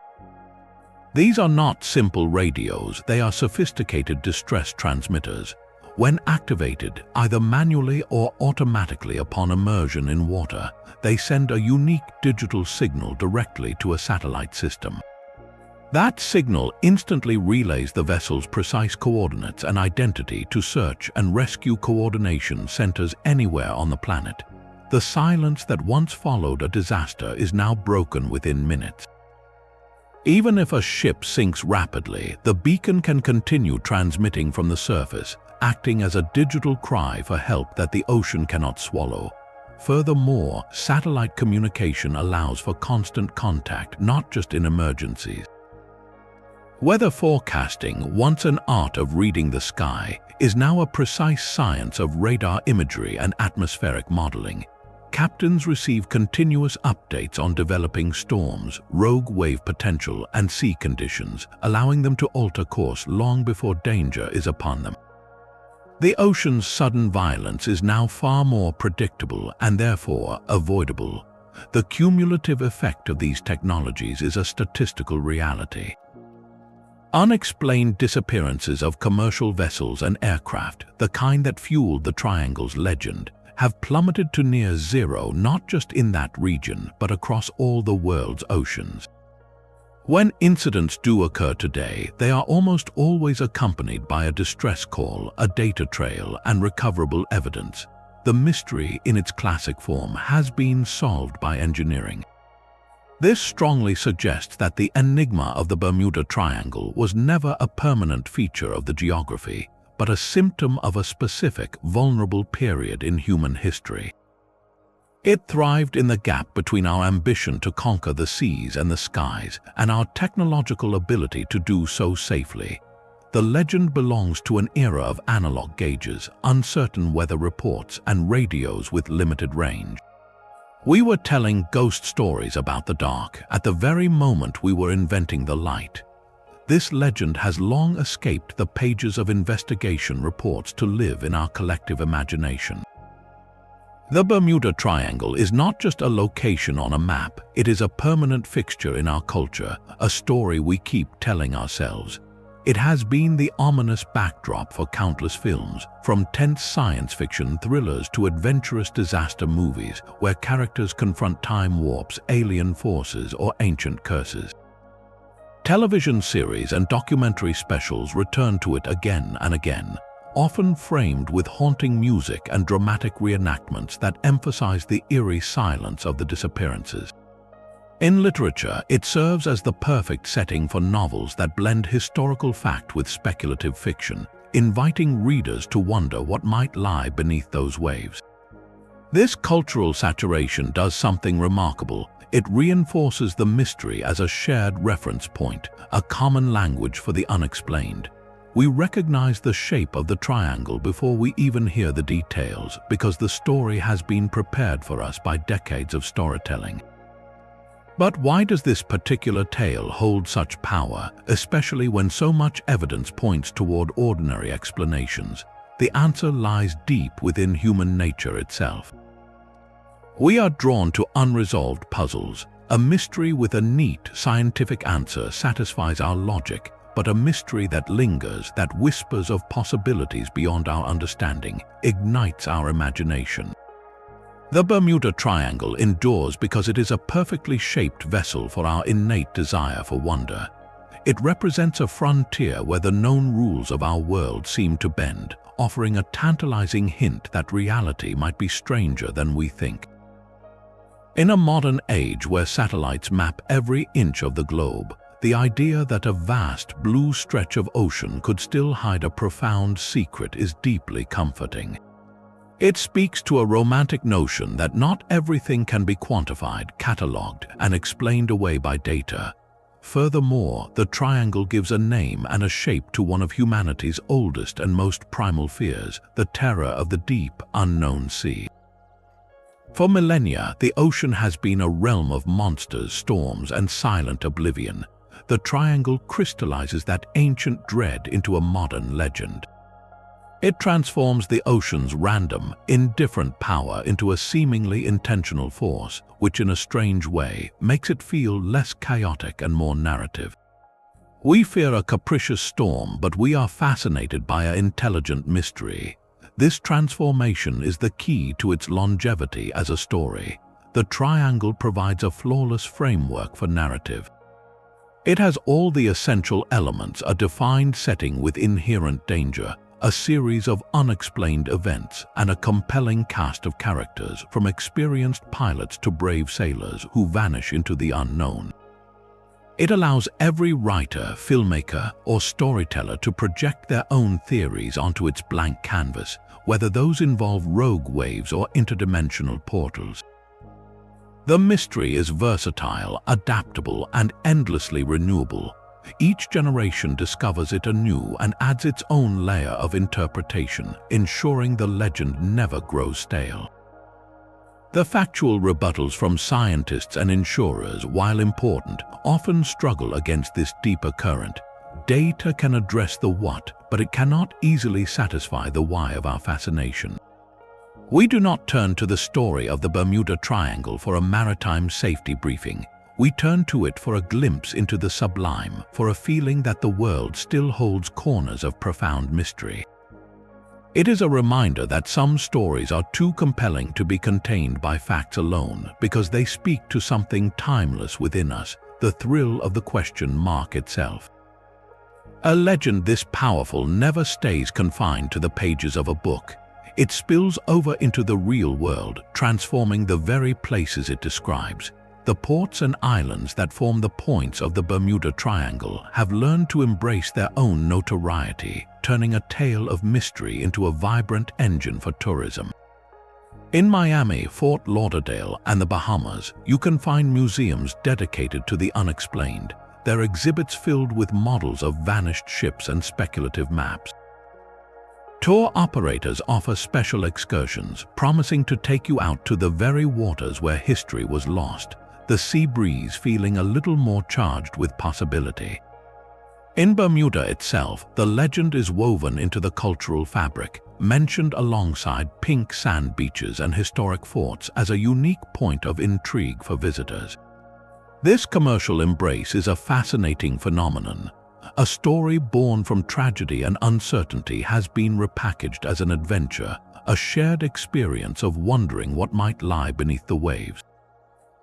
These are not simple radios, they are sophisticated distress transmitters. When activated, either manually or automatically upon immersion in water, they send a unique digital signal directly to a satellite system. That signal instantly relays the vessel's precise coordinates and identity to search and rescue coordination centers anywhere on the planet. The silence that once followed a disaster is now broken within minutes. Even if a ship sinks rapidly, the beacon can continue transmitting from the surface, acting as a digital cry for help that the ocean cannot swallow. Furthermore, satellite communication allows for constant contact, not just in emergencies. Weather forecasting, once an art of reading the sky, is now a precise science of radar imagery and atmospheric modeling. Captains receive continuous updates on developing storms, rogue wave potential, and sea conditions, allowing them to alter course long before danger is upon them. The ocean's sudden violence is now far more predictable and therefore avoidable. The cumulative effect of these technologies is a statistical reality. Unexplained disappearances of commercial vessels and aircraft, the kind that fueled the Triangle's legend, have plummeted to near zero not just in that region but across all the world's oceans. When incidents do occur today, they are almost always accompanied by a distress call, a data trail, and recoverable evidence. The mystery in its classic form has been solved by engineering. This strongly suggests that the enigma of the Bermuda Triangle was never a permanent feature of the geography, but a symptom of a specific, vulnerable period in human history. It thrived in the gap between our ambition to conquer the seas and the skies and our technological ability to do so safely. The legend belongs to an era of analog gauges, uncertain weather reports, and radios with limited range. We were telling ghost stories about the dark at the very moment we were inventing the light. This legend has long escaped the pages of investigation reports to live in our collective imagination. The Bermuda Triangle is not just a location on a map, it is a permanent fixture in our culture, a story we keep telling ourselves. It has been the ominous backdrop for countless films, from tense science fiction thrillers to adventurous disaster movies where characters confront time warps, alien forces, or ancient curses. Television series and documentary specials return to it again and again, often framed with haunting music and dramatic reenactments that emphasize the eerie silence of the disappearances. In literature, it serves as the perfect setting for novels that blend historical fact with speculative fiction, inviting readers to wonder what might lie beneath those waves. This cultural saturation does something remarkable. It reinforces the mystery as a shared reference point, a common language for the unexplained. We recognize the shape of the triangle before we even hear the details because the story has been prepared for us by decades of storytelling. But why does this particular tale hold such power, especially when so much evidence points toward ordinary explanations? The answer lies deep within human nature itself. We are drawn to unresolved puzzles. A mystery with a neat scientific answer satisfies our logic, but a mystery that lingers, that whispers of possibilities beyond our understanding, ignites our imagination. The Bermuda Triangle endures because it is a perfectly shaped vessel for our innate desire for wonder. It represents a frontier where the known rules of our world seem to bend, offering a tantalizing hint that reality might be stranger than we think. In a modern age where satellites map every inch of the globe, the idea that a vast blue stretch of ocean could still hide a profound secret is deeply comforting. It speaks to a romantic notion that not everything can be quantified, catalogued, and explained away by data. Furthermore, the triangle gives a name and a shape to one of humanity's oldest and most primal fears, the terror of the deep, unknown sea. For millennia, the ocean has been a realm of monsters, storms, and silent oblivion. The triangle crystallizes that ancient dread into a modern legend. It transforms the ocean's random, indifferent power into a seemingly intentional force, which in a strange way makes it feel less chaotic and more narrative. We fear a capricious storm, but we are fascinated by an intelligent mystery. This transformation is the key to its longevity as a story. The triangle provides a flawless framework for narrative. It has all the essential elements: a defined setting with inherent danger, a series of unexplained events, and a compelling cast of characters, from experienced pilots to brave sailors who vanish into the unknown. It allows every writer, filmmaker, or storyteller to project their own theories onto its blank canvas, whether those involve rogue waves or interdimensional portals. The mystery is versatile, adaptable, and endlessly renewable. Each generation discovers it anew and adds its own layer of interpretation, ensuring the legend never grows stale. The factual rebuttals from scientists and insurers, while important, often struggle against this deeper current. Data can address the what, but it cannot easily satisfy the why of our fascination. We do not turn to the story of the Bermuda Triangle for a maritime safety briefing. We turn to it for a glimpse into the sublime, for a feeling that the world still holds corners of profound mystery. It is a reminder that some stories are too compelling to be contained by facts alone because they speak to something timeless within us, the thrill of the question mark itself. A legend this powerful never stays confined to the pages of a book. It spills over into the real world, transforming the very places it describes. The ports and islands that form the points of the Bermuda Triangle have learned to embrace their own notoriety, turning a tale of mystery into a vibrant engine for tourism. In Miami, Fort Lauderdale, and the Bahamas, you can find museums dedicated to the unexplained, their exhibits filled with models of vanished ships and speculative maps. Tour operators offer special excursions, promising to take you out to the very waters where history was lost, the sea breeze feeling a little more charged with possibility. In Bermuda itself, the legend is woven into the cultural fabric, mentioned alongside pink sand beaches and historic forts as a unique point of intrigue for visitors. This commercial embrace is a fascinating phenomenon. A story born from tragedy and uncertainty has been repackaged as an adventure, a shared experience of wondering what might lie beneath the waves.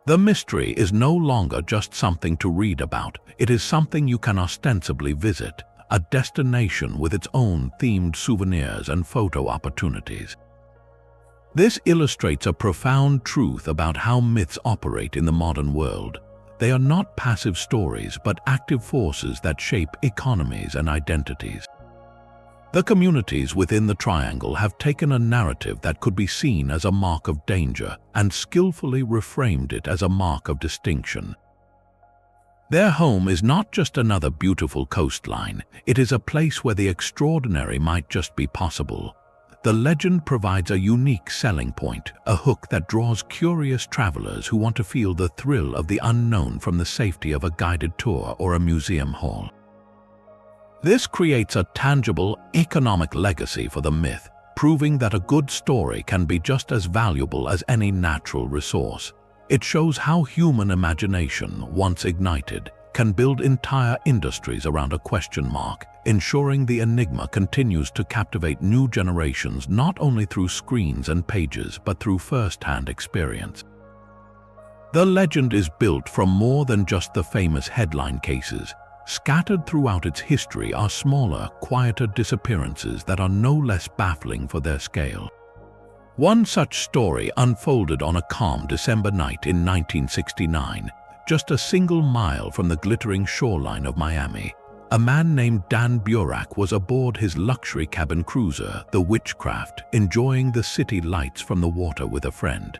The mystery is no longer just something to read about, it is something you can ostensibly visit, a destination with its own themed souvenirs and photo opportunities. This illustrates a profound truth about how myths operate in the modern world. They are not passive stories, but active forces that shape economies and identities. The communities within the triangle have taken a narrative that could be seen as a mark of danger and skillfully reframed it as a mark of distinction. Their home is not just another beautiful coastline, it is a place where the extraordinary might just be possible. The legend provides a unique selling point, a hook that draws curious travelers who want to feel the thrill of the unknown from the safety of a guided tour or a museum hall. This creates a tangible, economic legacy for the myth, proving that a good story can be just as valuable as any natural resource. It shows how human imagination, once ignited, can build entire industries around a question mark, ensuring the enigma continues to captivate new generations not only through screens and pages but through first-hand experience. The legend is built from more than just the famous headline cases. Scattered throughout its history are smaller, quieter disappearances that are no less baffling for their scale. One such story unfolded on a calm December night in 1969, just a single mile from the glittering shoreline of Miami. A man named Dan Burak was aboard his luxury cabin cruiser, the Witchcraft, enjoying the city lights from the water with a friend.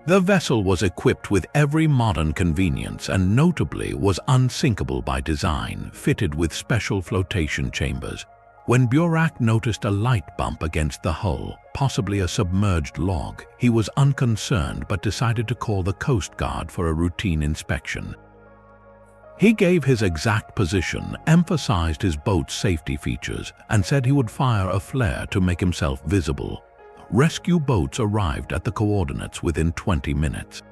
The vessel was equipped with every modern convenience and notably was unsinkable by design, fitted with special flotation chambers. When Burak noticed a light bump against the hull, possibly a submerged log, he was unconcerned but decided to call the Coast Guard for a routine inspection. He gave his exact position, emphasized his boat's safety features, and said he would fire a flare to make himself visible. Rescue boats arrived at the coordinates within 20 minutes.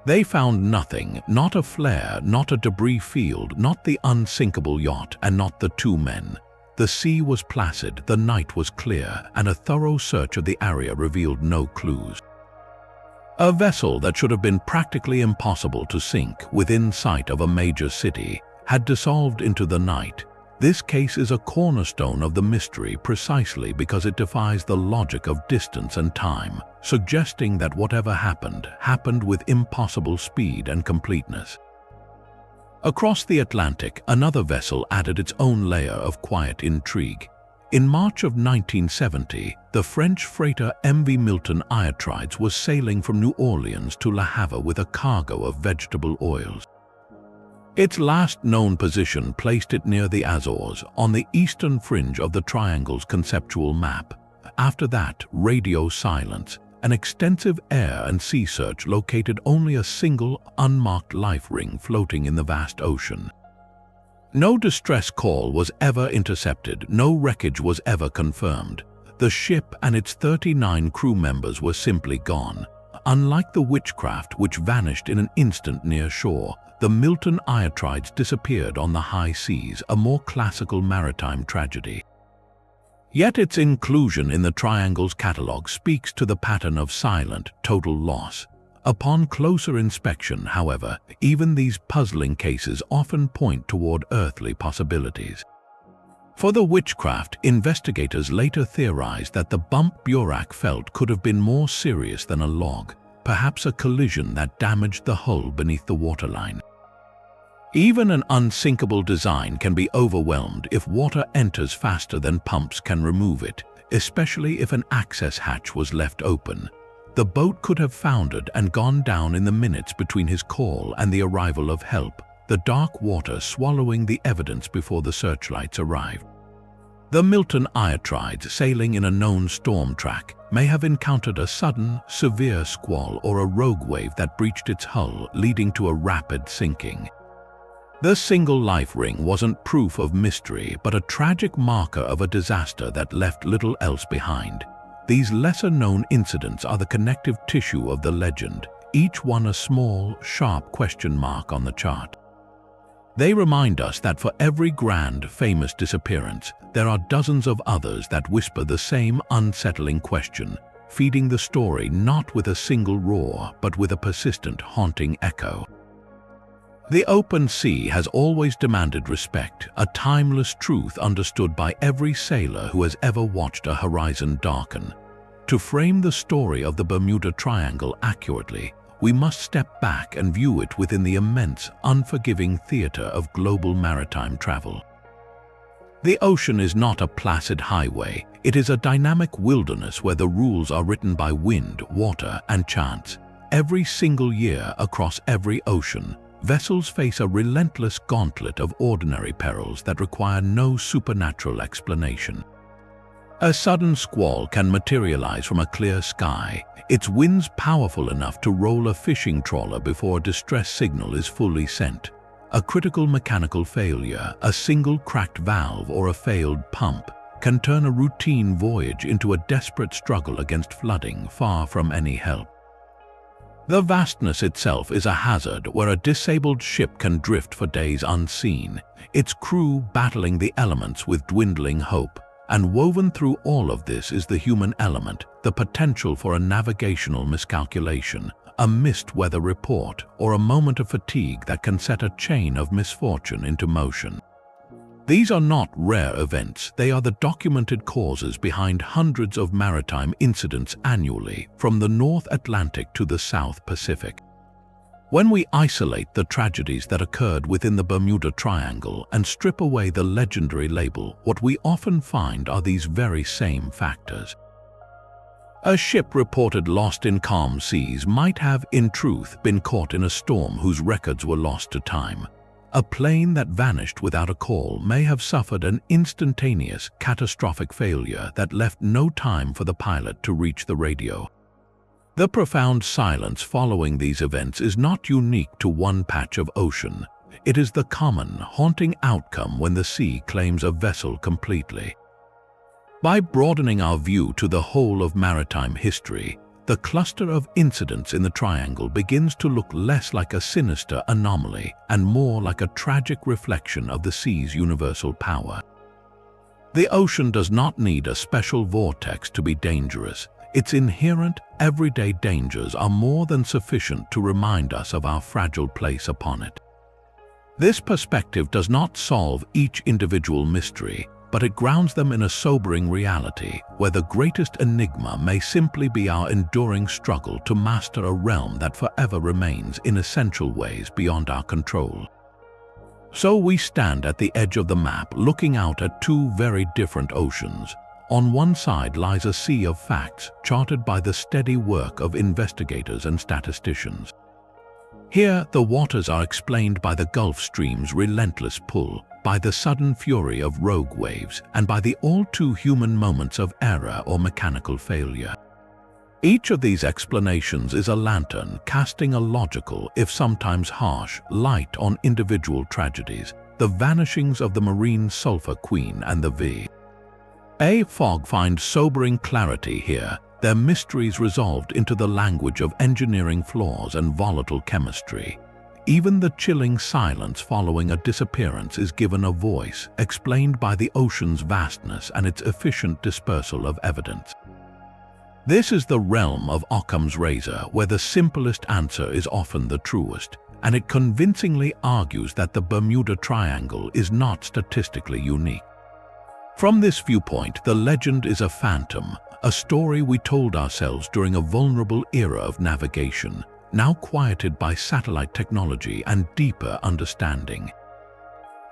They found nothing, not a flare, not a debris field, not the unsinkable yacht, and not the two men. The sea was placid, the night was clear, and a thorough search of the area revealed no clues. A vessel that should have been practically impossible to sink within sight of a major city had dissolved into the night. This case is a cornerstone of the mystery precisely because it defies the logic of distance and time, suggesting that whatever happened with impossible speed and completeness. Across the Atlantic, another vessel added its own layer of quiet intrigue. In March of 1970, the French freighter MV Milton Iotrides was sailing from New Orleans to Le Havre with a cargo of vegetable oils. Its last known position placed it near the Azores, on the eastern fringe of the triangle's conceptual map. After that, radio silence. An extensive air and sea search located only a single, unmarked life ring floating in the vast ocean. No distress call was ever intercepted, no wreckage was ever confirmed. The ship and its 39 crew members were simply gone. Unlike the Witchcraft, which vanished in an instant near shore, the Milton Iotrides disappeared on the high seas, a more classical maritime tragedy. Yet its inclusion in the Triangle's catalogue speaks to the pattern of silent, total loss. Upon closer inspection, however, even these puzzling cases often point toward earthly possibilities. For the Witchcraft, investigators later theorized that the bump Burak felt could have been more serious than a log, perhaps a collision that damaged the hull beneath the waterline. Even an unsinkable design can be overwhelmed if water enters faster than pumps can remove it, especially if an access hatch was left open. The boat could have foundered and gone down in the minutes between his call and the arrival of help, the dark water swallowing the evidence before the searchlights arrived. The Milton Iatrides sailing in a known storm track may have encountered a sudden, severe squall or a rogue wave that breached its hull, leading to a rapid sinking. The single life ring wasn't proof of mystery, but a tragic marker of a disaster that left little else behind. These lesser-known incidents are the connective tissue of the legend, each one a small, sharp question mark on the chart. They remind us that for every grand, famous disappearance, there are dozens of others that whisper the same unsettling question, feeding the story not with a single roar, but with a persistent, haunting echo. The open sea has always demanded respect, a timeless truth understood by every sailor who has ever watched a horizon darken. To frame the story of the Bermuda Triangle accurately, we must step back and view it within the immense, unforgiving theater of global maritime travel. The ocean is not a placid highway. It is a dynamic wilderness where the rules are written by wind, water, and chance. Every single year, across every ocean, vessels face a relentless gauntlet of ordinary perils that require no supernatural explanation. A sudden squall can materialize from a clear sky, its winds powerful enough to roll a fishing trawler before a distress signal is fully sent. A critical mechanical failure, a single cracked valve or a failed pump, can turn a routine voyage into a desperate struggle against flooding far from any help. The vastness itself is a hazard where a disabled ship can drift for days unseen, its crew battling the elements with dwindling hope. And woven through all of this is the human element, the potential for a navigational miscalculation, a missed weather report, or a moment of fatigue that can set a chain of misfortune into motion. These are not rare events, they are the documented causes behind hundreds of maritime incidents annually, from the North Atlantic to the South Pacific. When we isolate the tragedies that occurred within the Bermuda Triangle and strip away the legendary label, what we often find are these very same factors. A ship reported lost in calm seas might have, in truth, been caught in a storm whose records were lost to time. A plane that vanished without a call may have suffered an instantaneous, catastrophic failure that left no time for the pilot to reach the radio. The profound silence following these events is not unique to one patch of ocean. It is the common, haunting outcome when the sea claims a vessel completely. By broadening our view to the whole of maritime history, the cluster of incidents in the triangle begins to look less like a sinister anomaly and more like a tragic reflection of the sea's universal power. The ocean does not need a special vortex to be dangerous. Its inherent, everyday dangers are more than sufficient to remind us of our fragile place upon it. This perspective does not solve each individual mystery, but it grounds them in a sobering reality where the greatest enigma may simply be our enduring struggle to master a realm that forever remains in essential ways beyond our control. So we stand at the edge of the map looking out at two very different oceans. On one side lies a sea of facts charted by the steady work of investigators and statisticians. Here, the waters are explained by the Gulf Stream's relentless pull, by the sudden fury of rogue waves, and by the all-too-human moments of error or mechanical failure. Each of these explanations is a lantern casting a logical, if sometimes harsh, light on individual tragedies, the vanishings of the marine sulfur queen and the V. A fog finds sobering clarity here, their mysteries resolved into the language of engineering flaws and volatile chemistry. Even the chilling silence following a disappearance is given a voice, explained by the ocean's vastness and its efficient dispersal of evidence. This is the realm of Occam's razor, where the simplest answer is often the truest, and it convincingly argues that the Bermuda Triangle is not statistically unique. From this viewpoint, the legend is a phantom, a story we told ourselves during a vulnerable era of navigation, now quieted by satellite technology and deeper understanding.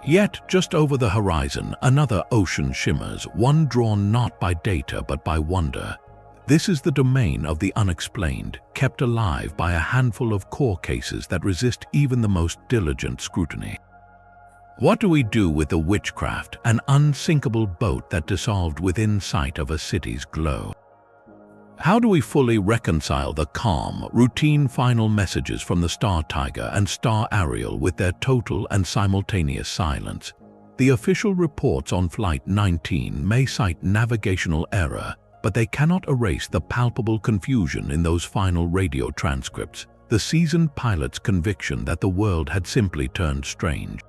Yet, just over the horizon, another ocean shimmers, one drawn not by data but by wonder. This is the domain of the unexplained, kept alive by a handful of core cases that resist even the most diligent scrutiny. What do we do with the Witchcraft, an unsinkable boat that dissolved within sight of a city's glow? How do we fully reconcile the calm, routine final messages from the Star Tiger and Star Ariel with their total and simultaneous silence? The official reports on Flight 19 may cite navigational error, but they cannot erase the palpable confusion in those final radio transcripts, the seasoned pilot's conviction that the world had simply turned strange.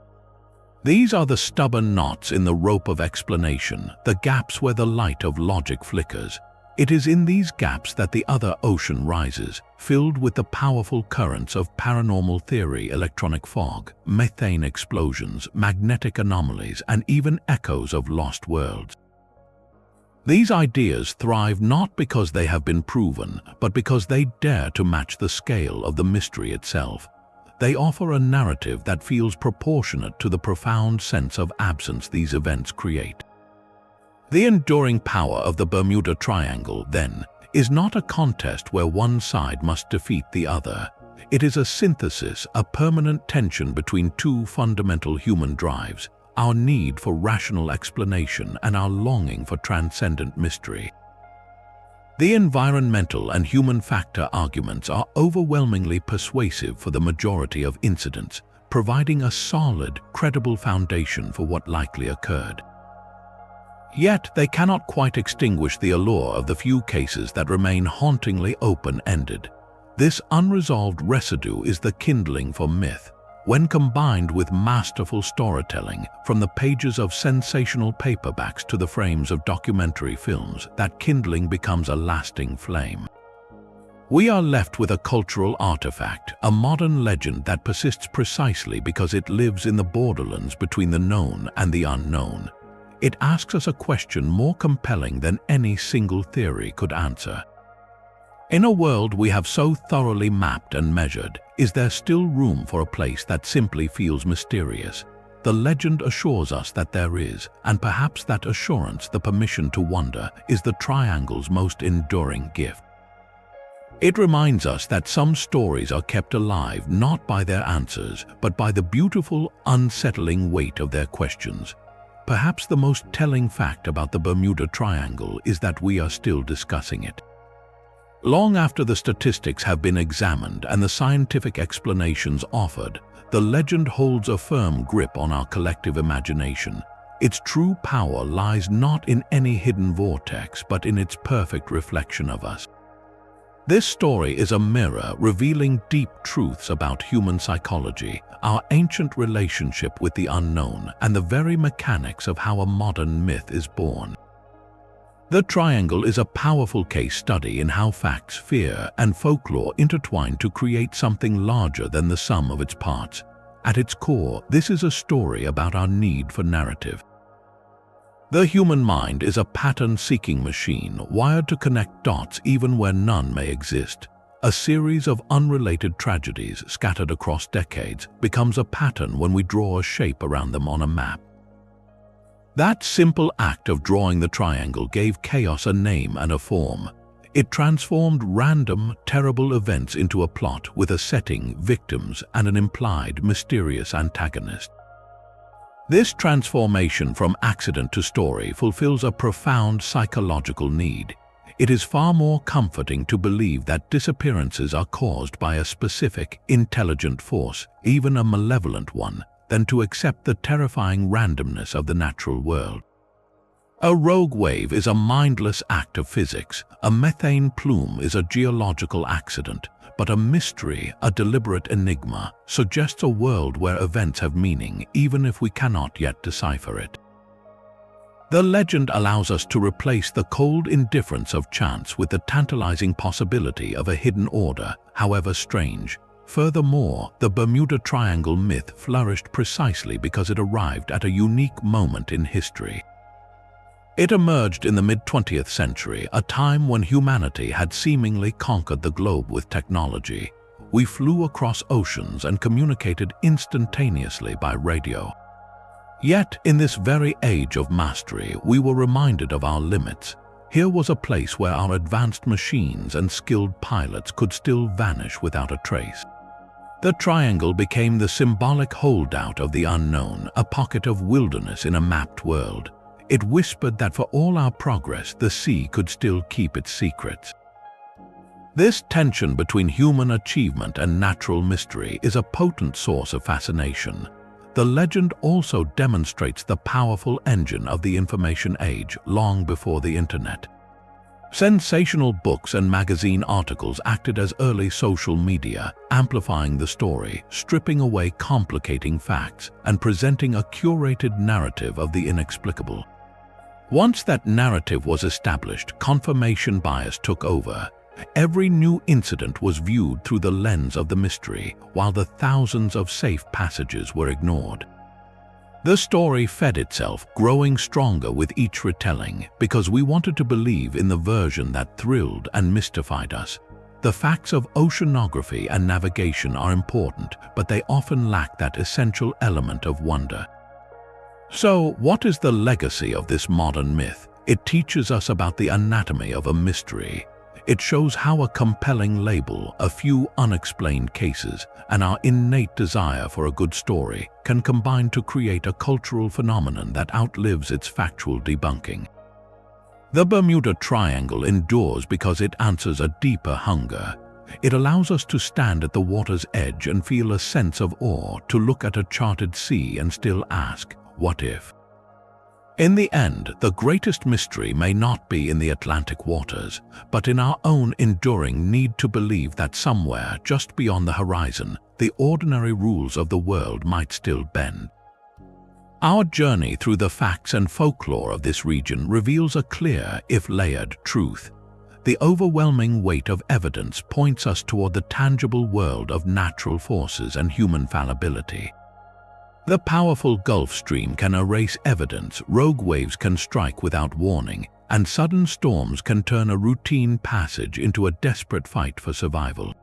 These are the stubborn knots in the rope of explanation, the gaps where the light of logic flickers. It is in these gaps that the other ocean rises, filled with the powerful currents of paranormal theory, electronic fog, methane explosions, magnetic anomalies, and even echoes of lost worlds. These ideas thrive not because they have been proven, but because they dare to match the scale of the mystery itself. They offer a narrative that feels proportionate to the profound sense of absence these events create. The enduring power of the Bermuda Triangle, then, is not a contest where one side must defeat the other. It is a synthesis, a permanent tension between two fundamental human drives, our need for rational explanation and our longing for transcendent mystery. The environmental and human factor arguments are overwhelmingly persuasive for the majority of incidents, providing a solid, credible foundation for what likely occurred. Yet they cannot quite extinguish the allure of the few cases that remain hauntingly open-ended. This unresolved residue is the kindling for myth. When combined with masterful storytelling, from the pages of sensational paperbacks to the frames of documentary films, that kindling becomes a lasting flame. We are left with a cultural artifact, a modern legend that persists precisely because it lives in the borderlands between the known and the unknown. It asks us a question more compelling than any single theory could answer. In a world we have so thoroughly mapped and measured, is there still room for a place that simply feels mysterious? The legend assures us that there is, and perhaps that assurance, the permission to wonder, is the Triangle's most enduring gift. It reminds us that some stories are kept alive not by their answers, but by the beautiful, unsettling weight of their questions. Perhaps the most telling fact about the Bermuda Triangle is that we are still discussing it. Long after the statistics have been examined and the scientific explanations offered, the legend holds a firm grip on our collective imagination. Its true power lies not in any hidden vortex, but in its perfect reflection of us. This story is a mirror revealing deep truths about human psychology, our ancient relationship with the unknown, and the very mechanics of how a modern myth is born. The Triangle is a powerful case study in how facts, fear, and folklore intertwine to create something larger than the sum of its parts. At its core, this is a story about our need for narrative. The human mind is a pattern-seeking machine wired to connect dots even where none may exist. A series of unrelated tragedies scattered across decades becomes a pattern when we draw a shape around them on a map. That simple act of drawing the triangle gave chaos a name and a form. It transformed random, terrible events into a plot with a setting, victims, and an implied, mysterious antagonist. This transformation from accident to story fulfills a profound psychological need. It is far more comforting to believe that disappearances are caused by a specific, intelligent force, even a malevolent one, than to accept the terrifying randomness of the natural world. A rogue wave is a mindless act of physics, a methane plume is a geological accident, but a mystery, a deliberate enigma, suggests a world where events have meaning even if we cannot yet decipher it. The legend allows us to replace the cold indifference of chance with the tantalizing possibility of a hidden order, however strange. Furthermore, the Bermuda Triangle myth flourished precisely because it arrived at a unique moment in history. It emerged in the mid-20th century, a time when humanity had seemingly conquered the globe with technology. We flew across oceans and communicated instantaneously by radio. Yet, in this very age of mastery, we were reminded of our limits. Here was a place where our advanced machines and skilled pilots could still vanish without a trace. The triangle became the symbolic holdout of the unknown, a pocket of wilderness in a mapped world. It whispered that for all our progress, the sea could still keep its secrets. This tension between human achievement and natural mystery is a potent source of fascination. The legend also demonstrates the powerful engine of the information age long before the internet. Sensational books and magazine articles acted as early social media, amplifying the story, stripping away complicating facts, and presenting a curated narrative of the inexplicable. Once that narrative was established, confirmation bias took over. Every new incident was viewed through the lens of the mystery, while the thousands of safe passages were ignored. The story fed itself, growing stronger with each retelling, because we wanted to believe in the version that thrilled and mystified us. The facts of oceanography and navigation are important, but they often lack that essential element of wonder. So, what is the legacy of this modern myth? It teaches us about the anatomy of a mystery. It shows how a compelling label, a few unexplained cases, and our innate desire for a good story can combine to create a cultural phenomenon that outlives its factual debunking. The Bermuda Triangle endures because it answers a deeper hunger. It allows us to stand at the water's edge and feel a sense of awe, to look at a charted sea and still ask, what if? In the end, the greatest mystery may not be in the Atlantic waters, but in our own enduring need to believe that somewhere just beyond the horizon, the ordinary rules of the world might still bend. Our journey through the facts and folklore of this region reveals a clear, if layered, truth. The overwhelming weight of evidence points us toward the tangible world of natural forces and human fallibility. The powerful Gulf Stream can erase evidence, rogue waves can strike without warning, and sudden storms can turn a routine passage into a desperate fight for survival.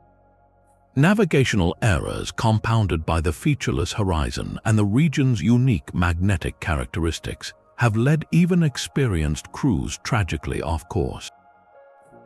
Navigational errors compounded by the featureless horizon and the region's unique magnetic characteristics have led even experienced crews tragically off course.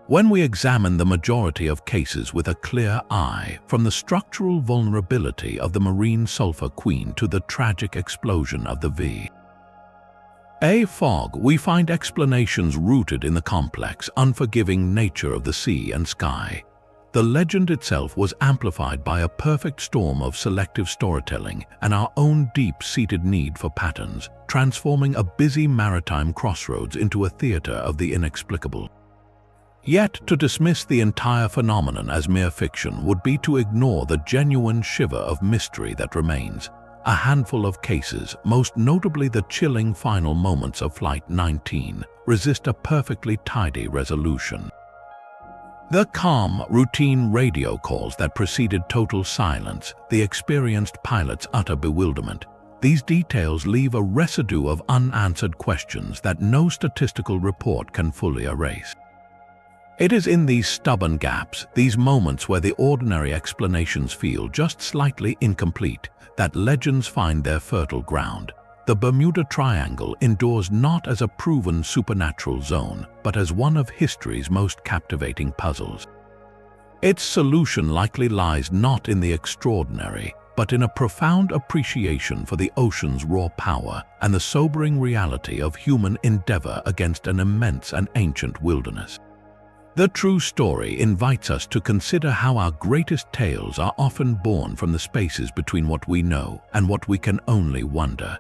When we examine the majority of cases with a clear eye, from the structural vulnerability of the marine sulfur queen to the tragic explosion of the V.A. fog, we find explanations rooted in the complex, unforgiving nature of the sea and sky. The legend itself was amplified by a perfect storm of selective storytelling and our own deep-seated need for patterns, transforming a busy maritime crossroads into a theater of the inexplicable. Yet, to dismiss the entire phenomenon as mere fiction would be to ignore the genuine shiver of mystery that remains. A handful of cases, most notably the chilling final moments of Flight 19, resist a perfectly tidy resolution. The calm, routine radio calls that preceded total silence, the experienced pilot's utter bewilderment. These details leave a residue of unanswered questions that no statistical report can fully erase. It is in these stubborn gaps, these moments where the ordinary explanations feel just slightly incomplete, that legends find their fertile ground. The Bermuda Triangle endures not as a proven supernatural zone, but as one of history's most captivating puzzles. Its solution likely lies not in the extraordinary, but in a profound appreciation for the ocean's raw power and the sobering reality of human endeavor against an immense and ancient wilderness. The true story invites us to consider how our greatest tales are often born from the spaces between what we know and what we can only wonder.